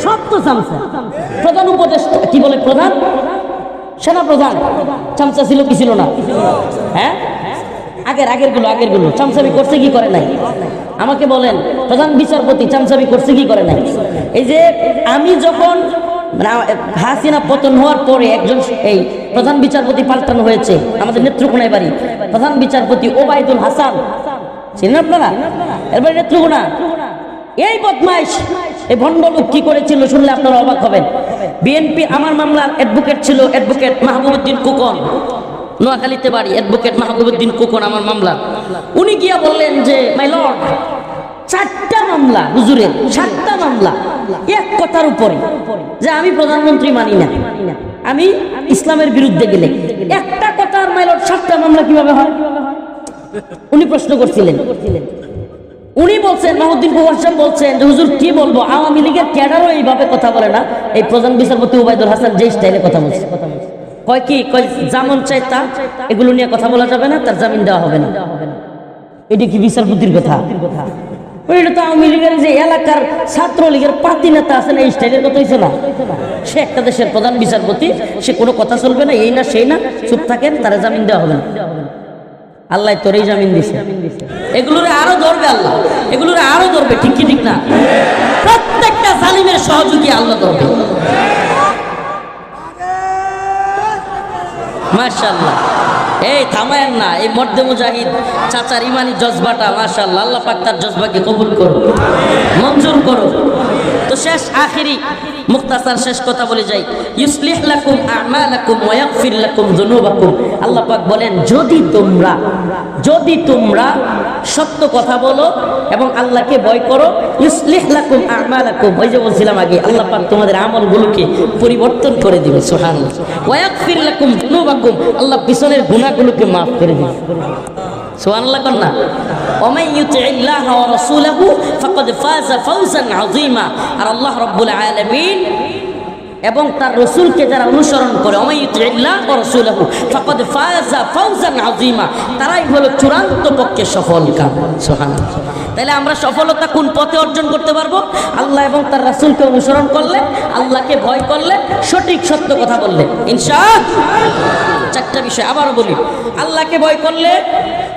সব তো চামচা। প্রধান উপদেষ্টা কি বলে, প্রধান সেনা প্রধান চামচা ছিল কি ছিল না? হ্যাঁ, আগের গুলো চামচামি করছে কি করে নাই? আমাকে বলেন, প্রধান বিচারপতি চামচামি করছে কি করে নাই? এই যে আমি যখন হাসিনা পতন হওয়ার পরে একজন এই প্রধান বিচারপতি পাল্টানো হয়েছে আমাদের নেত্রকোনায় বাড়ি, প্রধান বিচারপতি ওবায়দুল হাসান, চিনেন আপনারা? এরপরে নেত্রকোনা এই বদমাইশ, এই ভণ্ডলোক কি করেছিল শুনলে আপনারা অবাক হবেন। বিএনপি আমার মামলার অ্যাডভোকেট ছিল অ্যাডভোকেট মাহবুবউদ্দিন খোকন, নোয়াখালীতে বাড়ি। অ্যাডভোকেট মাহবুবউদ্দিন খোকন আমার মামলা। উনি গিয়া বললেন যে মাই লর্ড, 4টা মামলা হুজুরের, 7টা মামলা এক কথার উপরে, যে আমি প্রধানমন্ত্রী মানি না, আমি ইসলামের বিরুদ্ধে গেলে একটা কথার মাই লর্ড 7টা মামলা কিভাবে হয়? উনি প্রশ্ন করছিলেন। উনি বলছেন, মাহবুবউদ্দিন খোকন সাহেব বলছেন যে হুজুর কি বলবো, আওয়ামী লীগের ক্যাডারও এইভাবে কথা বলে না। এই প্রধান বিচারপতি ওবায়দুল হাসান যে স্টাইলে কথা বলছে, কয় কি কয় যেমন চাই তা, এগুলো নিয়ে কথা বলা যাবে না, তার জামিন দেওয়া হবে না। এটা কি বিচারপতির কথা? এটা তো আওয়ামী লীগের যে এলাকার ছাত্রলীগের পার্টি নেতা আছেন, এই স্টাইলের কথা হয়েছে না? সে একটা দেশের প্রধান বিচারপতি, সে কোনো কথা চলবে না, এই না সেই না, চুপ থাকেন, তারা জামিন দেওয়া হবে না। আল্লাহ তোর এই জামিন দিছে, এগুলোরে আরো ধরবে আল্লাহ, এগুলোরে আরো ধরবে। ঠিক কি ঠিক না? প্রত্যেকটা জালিমের সহযোগী আল্লাহ ধরবে। মাশাআল্লাহ। এই থামায়েন না, এই মর্দে মুজাহিদ চাচার ইমানি জজবাটা মাশাআল্লাহ, আল্লাহ পাক তার জজবাকে কবুল করো, মঞ্জুর করো। তো শেষ আখিরি মুখতাসার শেষ কথা বলে যাই, ইউসলিহ লাকুম আমালাকুম ওয়া ইয়াগফির লাকুম যুনুবাকুম। আল্লাহ পাক বলেন যদি তোমরা সত্য কথা বলো এবং আল্লাহকে ভয় করো, ইউসলিহ লাকুম আমালাকুম, ওই যে বলছিলাম আগে, আল্লাহ পাক তোমাদের আমলগুলোকে পরিবর্তন করে দিবে, সুবহানাল্লাহ। ওয়া ইয়াগফির লাকুম যুনুবাকুম, আল্লাহ পিছনের গুনাহগুলোকে maaf করে দিবে, সুবহানাল্লাহ। কন্যা ওমাই ইউতিল্লাহ ওয়া রাসূলহু ফাকাদ ফাযা ফাওজান আযীমা। আর আল্লাহ রাব্বুল আলামিন এবং তার রাসূলকে যারা অনুসরণ করে, ওমাই ইউতিল্লাহ ওয়া রাসূলহু ফাকাদ ফাযা ফাওজান আযীমা, তারাই হলো চূড়ান্ত পক্ষে সফল কাম, সুবহানাল্লাহ। তাহলে আমরা সফলতা কোন পথে অর্জন করতে পারবো? আল্লাহ এবং তার রাসূলকে অনুসরণ করলে, আল্লাহকে ভয় করলে, সঠিক সত্য কথা বললে, ইনশাআল্লাহ। চারটা বিষয় আবারও বলি, আল্লাহকে ভয় করলে,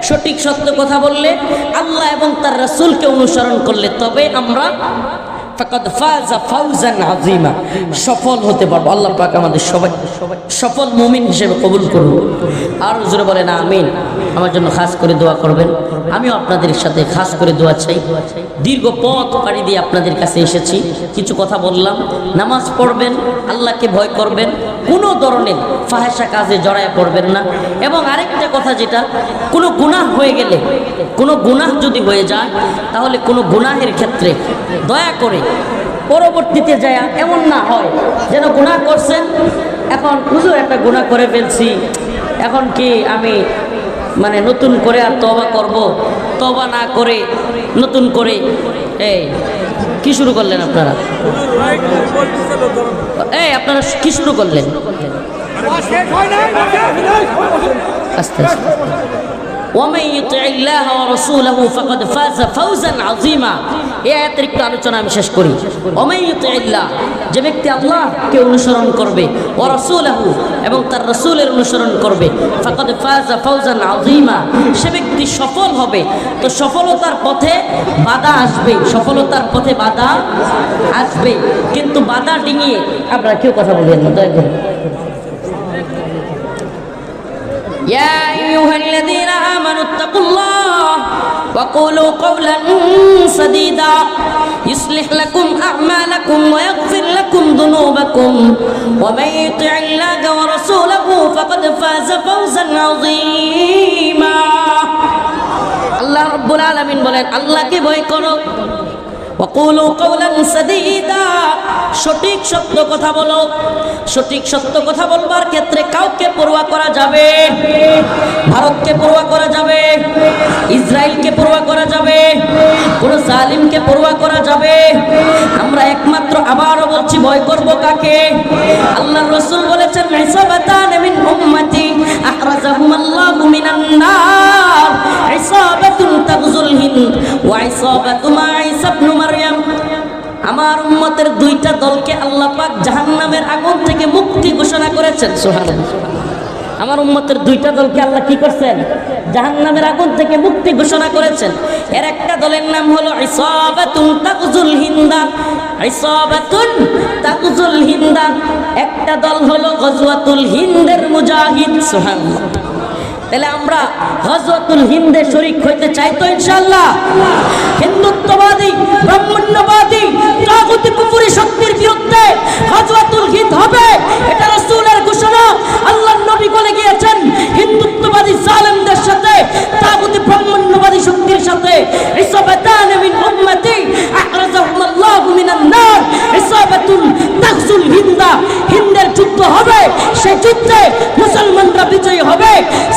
সঠিক সত্য কথা বললে, আল্লাহ এবং তার রাসূলকে অনুসরণ করলে, তবে আমরা ফাকাদ ফাযা ফাওজান আযীমা, সফল হতে পারবো। আল্লাহ পাক আমাদের সবাই সফল মুমিন হিসেবে কবুল করুন। আর জোরে বলেন আমিন। আমার জন্য খাস করে দোয়া করবেন, আমিও আপনাদের সাথে খাস করে দোয়া চাই। দীর্ঘ পথ পাড়ি দিয়ে আপনাদের কাছে এসেছি, কিছু কথা বললাম। নামাজ পড়বেন, আল্লাহকে ভয় করবেন, কোনো ধরনের ফাহেসা কাজে জড়ায় পড়বেন না। এবং আরেকটা কথা, যেটা কোনো গুনাহ হয়ে গেলে, কোনো গুনাহ যদি হয়ে যায়, তাহলে কোনো গুনাহের ক্ষেত্রে দয়া করে পরবর্তীতে যায় এমন না হয় যেন গুনাহ করছেন, এখন হুজুর একটা গুনাহ করে ফেলছি, এখন কি আমি মানে নতুন করে আর তওবা করব, তওবা না করে নতুন করে এই কি শুরু করলেন আপনারা? এই আপনারা কি শুরু করলেন? আস্তে আস্তে। ওয়ামান ইউতিল্লাহ ওয়া রাসূলহু ফাকাদ ফাযা ফাওজান আযীমা। এই আয়াতের একটু আলোচনা আমি শেষ করি। ওয়ামান ইউতিল্লাহ, যে ব্যক্তি আল্লাহকে অনুসরণ করবে, ওয়া রাসূলহু, এবং তার রাসূলের অনুসরণ করবে, ফাকাদ ফাযা ফাওজান আযীমা, সে ব্যক্তি সফল হবে। তো সফলতার পথে বাধা আসবে, সফলতার পথে বাধা আসবে, কিন্তু বাধা ডিঙিয়ে আপনারা কেউ কথা বলবেন না, দয়া করে। يا أيها الذين آمنوا اتقوا الله وقولوا قولا سديدا يصلح لكم أعمالكم ويغفر لكم ذنوبكم ومن يطع الله ورسوله فقد فاز فوزا عظيما। আল্লাহ রাব্বুল আলামিন বলেন, আল্লাহকে ভয় করো, ওয়াকুলু কওলান সাদীদা, সঠিক সত্য কথা বলো। সঠিক সত্য কথা বলবার ক্ষেত্রে কাউকে পরোয়া করা যাবে, ভারতকে পরোয়া করা যাবে, ইসরায়েলকে পরোয়া করা যাবে, কোন জালিমকে পরোয়া করা যাবে। আমরা একমাত্র, আবারও বলছি, ভয় করব কাকে? আল্লাহর রাসূল বলেছেন, ইসাবাতান মিন উম্মতি আখরাজাহুমুল্লাহু মিনান নার, ইসাবাতুন তাগজুল হিন্দ ওয়া ইসাবাতু মা ঈসা ইবনে মারইয়াম। আমার উম্মতের দুইটা দলকে আল্লাহ পাক জাহান্নামের আগুন থেকে মুক্তি ঘোষণা করেছেন, সুবহানাল্লাহ। আমার উম্মতের দুইটা দলকে আল্লাহ কি করছেন? জাহান্নামের আগুন থেকে মুক্তি ঘোষণা করেছেন। এর একটা দলের নাম হলো ইসাবাতুন তাগজুল হিন্দা, ইসাবাতুন তাগজুল হিন্দা। একটা দল হলো গজওয়াতুল হিন্দের মুজাহিদ, সুবহানাল্লাহ। তাহলে আমরা গজওয়াতুল হিন্দে শরীক হইতে চাই তো ইনশাআল্লাহ? হিন্দুত্ববাদী, ব্রাহ্মণ্যবাদী, তাগুতি কুফরি শক্তির বিরুদ্ধে গজওয়াতুল হিন্দ হবে, এটা রাসূলের ঘোষণা। আল্লাহর নবী বলে গিয়েছেন, হিন্দুত্ববাদী জালেমদের সাথে, তাগুতি ব্রাহ্মণ্যবাদী শক্তির সাথে ইসাবাতান মিন উম্মতি আখরাজাহুমুল্লাহু মিনান নার, ইসাবাতুন তাগজুল হিন্দা। হিন্দের যুদ্ধ হবে, সেই যুদ্ধে মুসলমানরা বিজয়ী হবে,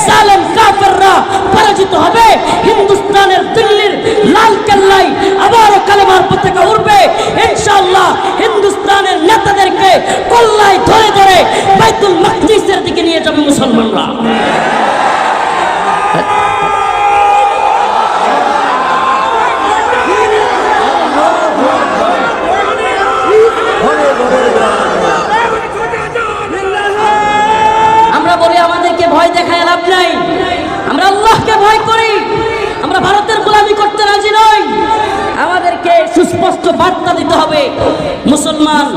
জালেম কাফেররা পরাজিত হবে। হিন্দুস্তানের দিল্লির লাল কেল্লায় আবারও কালেমার পতাকা উড়বে ইনশাআল্লাহ। হিন্দুস্তানের নেতাদেরকে কল্লায় ধরে ধরে বাইতুল মাকদিসের দিকে নিয়ে যাবে মুসলমানরা। আমরা বলি আমাদেরকে ভয় দেখায় লাভ নাই, আমরা আল্লাহকে ভয় করি, আমরা ভারতের গোলামি করতে রাজি নই। আমাদেরকে সুস্পষ্ট বার্তা দিতে হবে, মুসলমান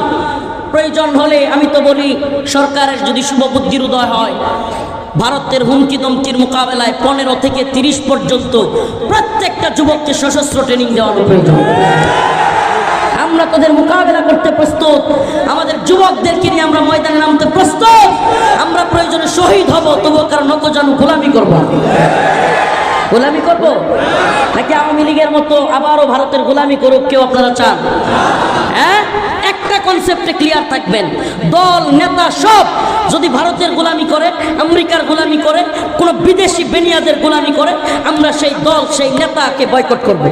প্রয়োজন হলে, আমি তো বলি সরকারের যদি শুভ বুদ্ধির উদয় হয়, ভারতের হুমকি দমকির মোকাবেলায় 15 থেকে 30 পর্যন্ত প্রত্যেকটা যুবককে সশস্ত্র ট্রেনিং দেওয়ানো প্রয়োজন। আমরা তাদের মোকাবেলা করতে প্রস্তুত, আমাদের যুবকদেরকে নিয়ে আমরা ময়দানে নামতে প্রস্তুত। আমরা প্রয়োজনে শহীদ হব, তবু কারণ নতজানু গোলামি করব। গোলামি করব নাকি আওয়ামী লীগের মতো আবারও ভারতের গোলামি করুক কেউ আপনারা চান? হ্যাঁ, একটা কনসেপ্টে ক্লিয়ার থাকবেন, দল নেতা সব যদি ভারতের গোলামি করে, আমেরিকার গোলামি করে, কোন বিদেশি বেনিয়াদের গোলামি করে, আমরা সেই দল সেই নেতাকে বয়কট করব।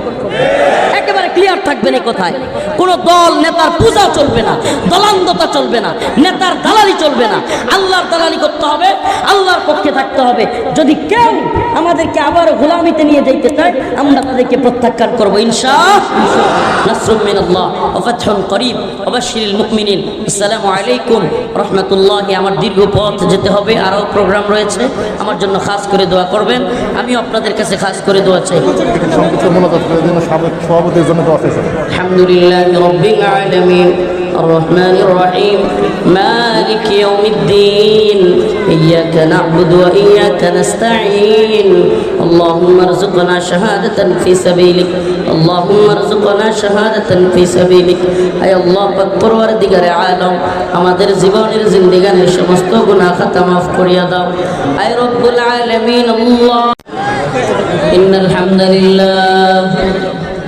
একেবারে ক্লিয়ার থাকবেন এই কথায়। কোন দল নেতার পূজা চলবে না, দলান্দতা চলবে না, নেতার দালালি চলবে না। আল্লাহর দালালি করতে হবে, আল্লাহর পক্ষে থাকতে হবে। যদি কেউ আমাদেরকে আবার গোলামিতে নিয়ে যাইতে চায়, আমরা তাদেরকে প্রত্যাখ্যান করবো ইনশাআল্লাহ। নাসরুম মিনাল্লাহ ওয়া ফাতহুন করিব ওয়া বাশশিরিল মুমিনিন। আসসালামু আলাইকুম রাহমাতুল্লাহি। আমার দীর্ঘ পথ যেতে হবে, আরও প্রোগ্রাম রয়েছে, আমার জন্য খাস করে দোয়া করবেন। আমিও আপনাদের কাছে খাস করে দোয়া চাই। আলহামদুলিল্লাহি রাব্বিল আলামিন الرحمن الرحيم مالك يوم الدين إياك نعبد وإياك نستعين اللهم ارزقنا شهادة في سبيلك اللهم ارزقنا شهادة في سبيلك أي الله পরওয়ারদিগারে আলম আমাদের জীবনের জিন্দেগানির সমস্ত গুনাহ খাতা মাফ করিয়া দাও। আয় রব্বুল আলামিন আল্লাহ إن الحمد لله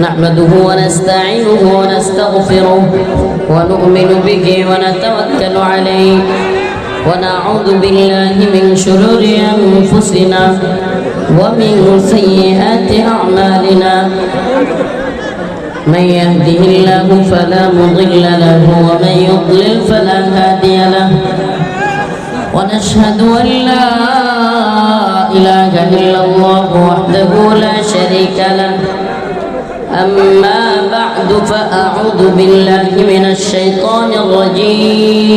نحمده ونستعينه ونستغفره ونؤمن به ونتوكل عليه ونعوذ بالله من شرور أنفسنا ومن سيئات أعمالنا من يهده الله فلا مضل له ومن يضلل فلا هادي له ونشهد أن لا إله إلا الله وحده لا شريك له أما بعد فأعوذ بالله من الشيطان الرجيم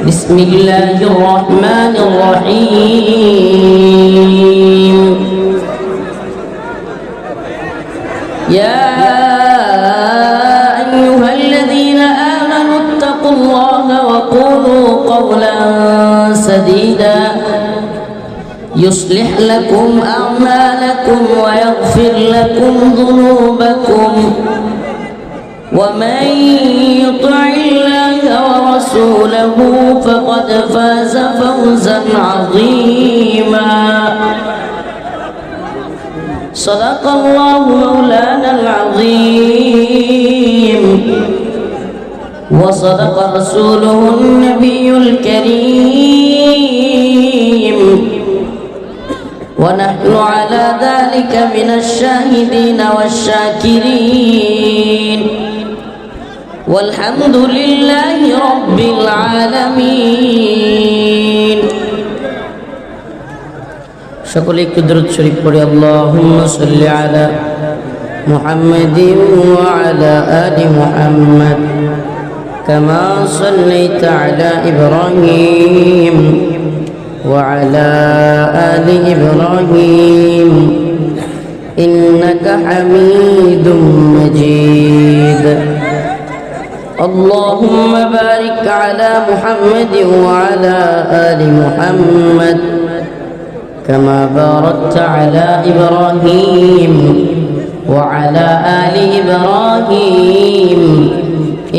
بسم الله الرحمن الرحيم يا أيها الذين آمنوا اتقوا الله وقولوا قولا سديدا يصلح لكم أعمالكم ويغفر لكم ذنوبكم ومن يطع الله ورسوله فقد فاز فوزا عظيما صدق الله مولانا العظيم وصدق رسوله النبي الكريم ونحن على ذلك من الشاهدين والشاكرين والحمد لله رب العالمين সকলে একটু দরুদ শরীফ পড়ি আল্লাহুম্মা সাল্লি আলা মুহাম্মাদিন ওয়া আলা আলি মুহাম্মাদ কামা সাল্লাইতা আলা ইব্রাহিম وعلى آل إبراهيم إنك حميد مجيد اللهم بارك على محمد وعلى آل محمد كما باركت على إبراهيم وعلى آل إبراهيم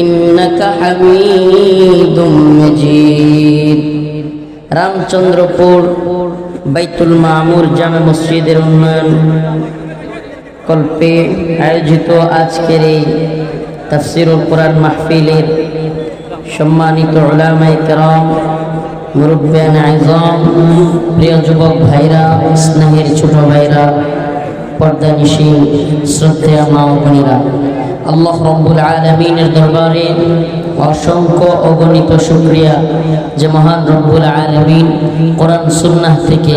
إنك حميد مجيد রামচন্দ্রপুর বাইতুল মামুর জামে মসজিদের উন্নয়ন কল্পে আয়োজিত আজকের এই তাফসীরুল কোরআন মাহফিলের সম্মানিত উলামায়ে কেরাম, মুরব্বিয়ান আযম, প্রিয় যুবক ভাইরা, স্নেহের ছোট ভাইরা, পর্দানিশীন শ্রদ্ধেয় মা ও বোনেরা, আল্লাহ রাব্বুল আলামিনের দরবারে অসংখ্য অগণিত শুকরিয়া যে মহান রব্বুল আলামিন কোরআন সুন্নাহ থেকে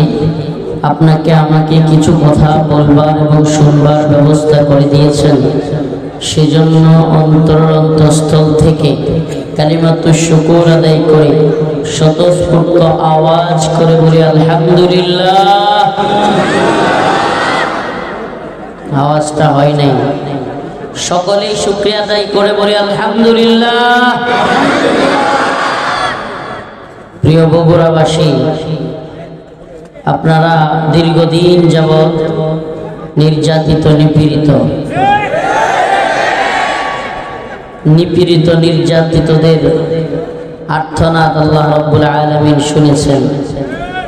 আপনাকে আমাকে কিছু কথা বলবার এবং শুনবার ব্যবস্থা করে দিয়েছেন। সেজন্য অন্তরস্থল থেকে কালিমাতুশ শুকর আদায় করে স্বতঃস্ফূর্ত আওয়াজ করে বলি আলহামদুলিল্লাহ। আওয়াজটা হয় নাই, সকলেই শুকরিয়া আদায় করে বলি আলহামদুলিল্লাহ। প্রিয় বগুড়াবাসী, আপনারা দীর্ঘদিন যাবৎ নির্যাতিত নির্যাতিতদের আর্তনাদ আল্লাহ রাব্বুল আলামিন শুনেছেন।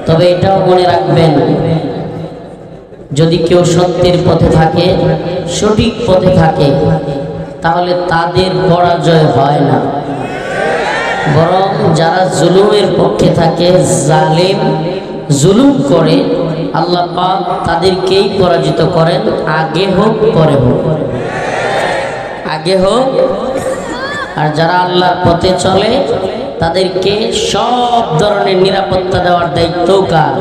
তবে এটাও মনে রাখবেন, যদি কেউ সত্যের পথে থাকে, সঠিক পথে থাকে, তাহলে তাদের পরাজয় হয় না, বরং যারা জুলুমের পক্ষে থাকে, জালেম জুলুম করে, আল্লাহ পাক তাদেরকেই পরাজিত করেন, আগে হোক পরে হোক, আগে হোক। আর যারা আল্লাহর পথে চলে, তাদেরকে সব ধরনের নিরাপত্তা দেওয়ার দায়িত্ব কার?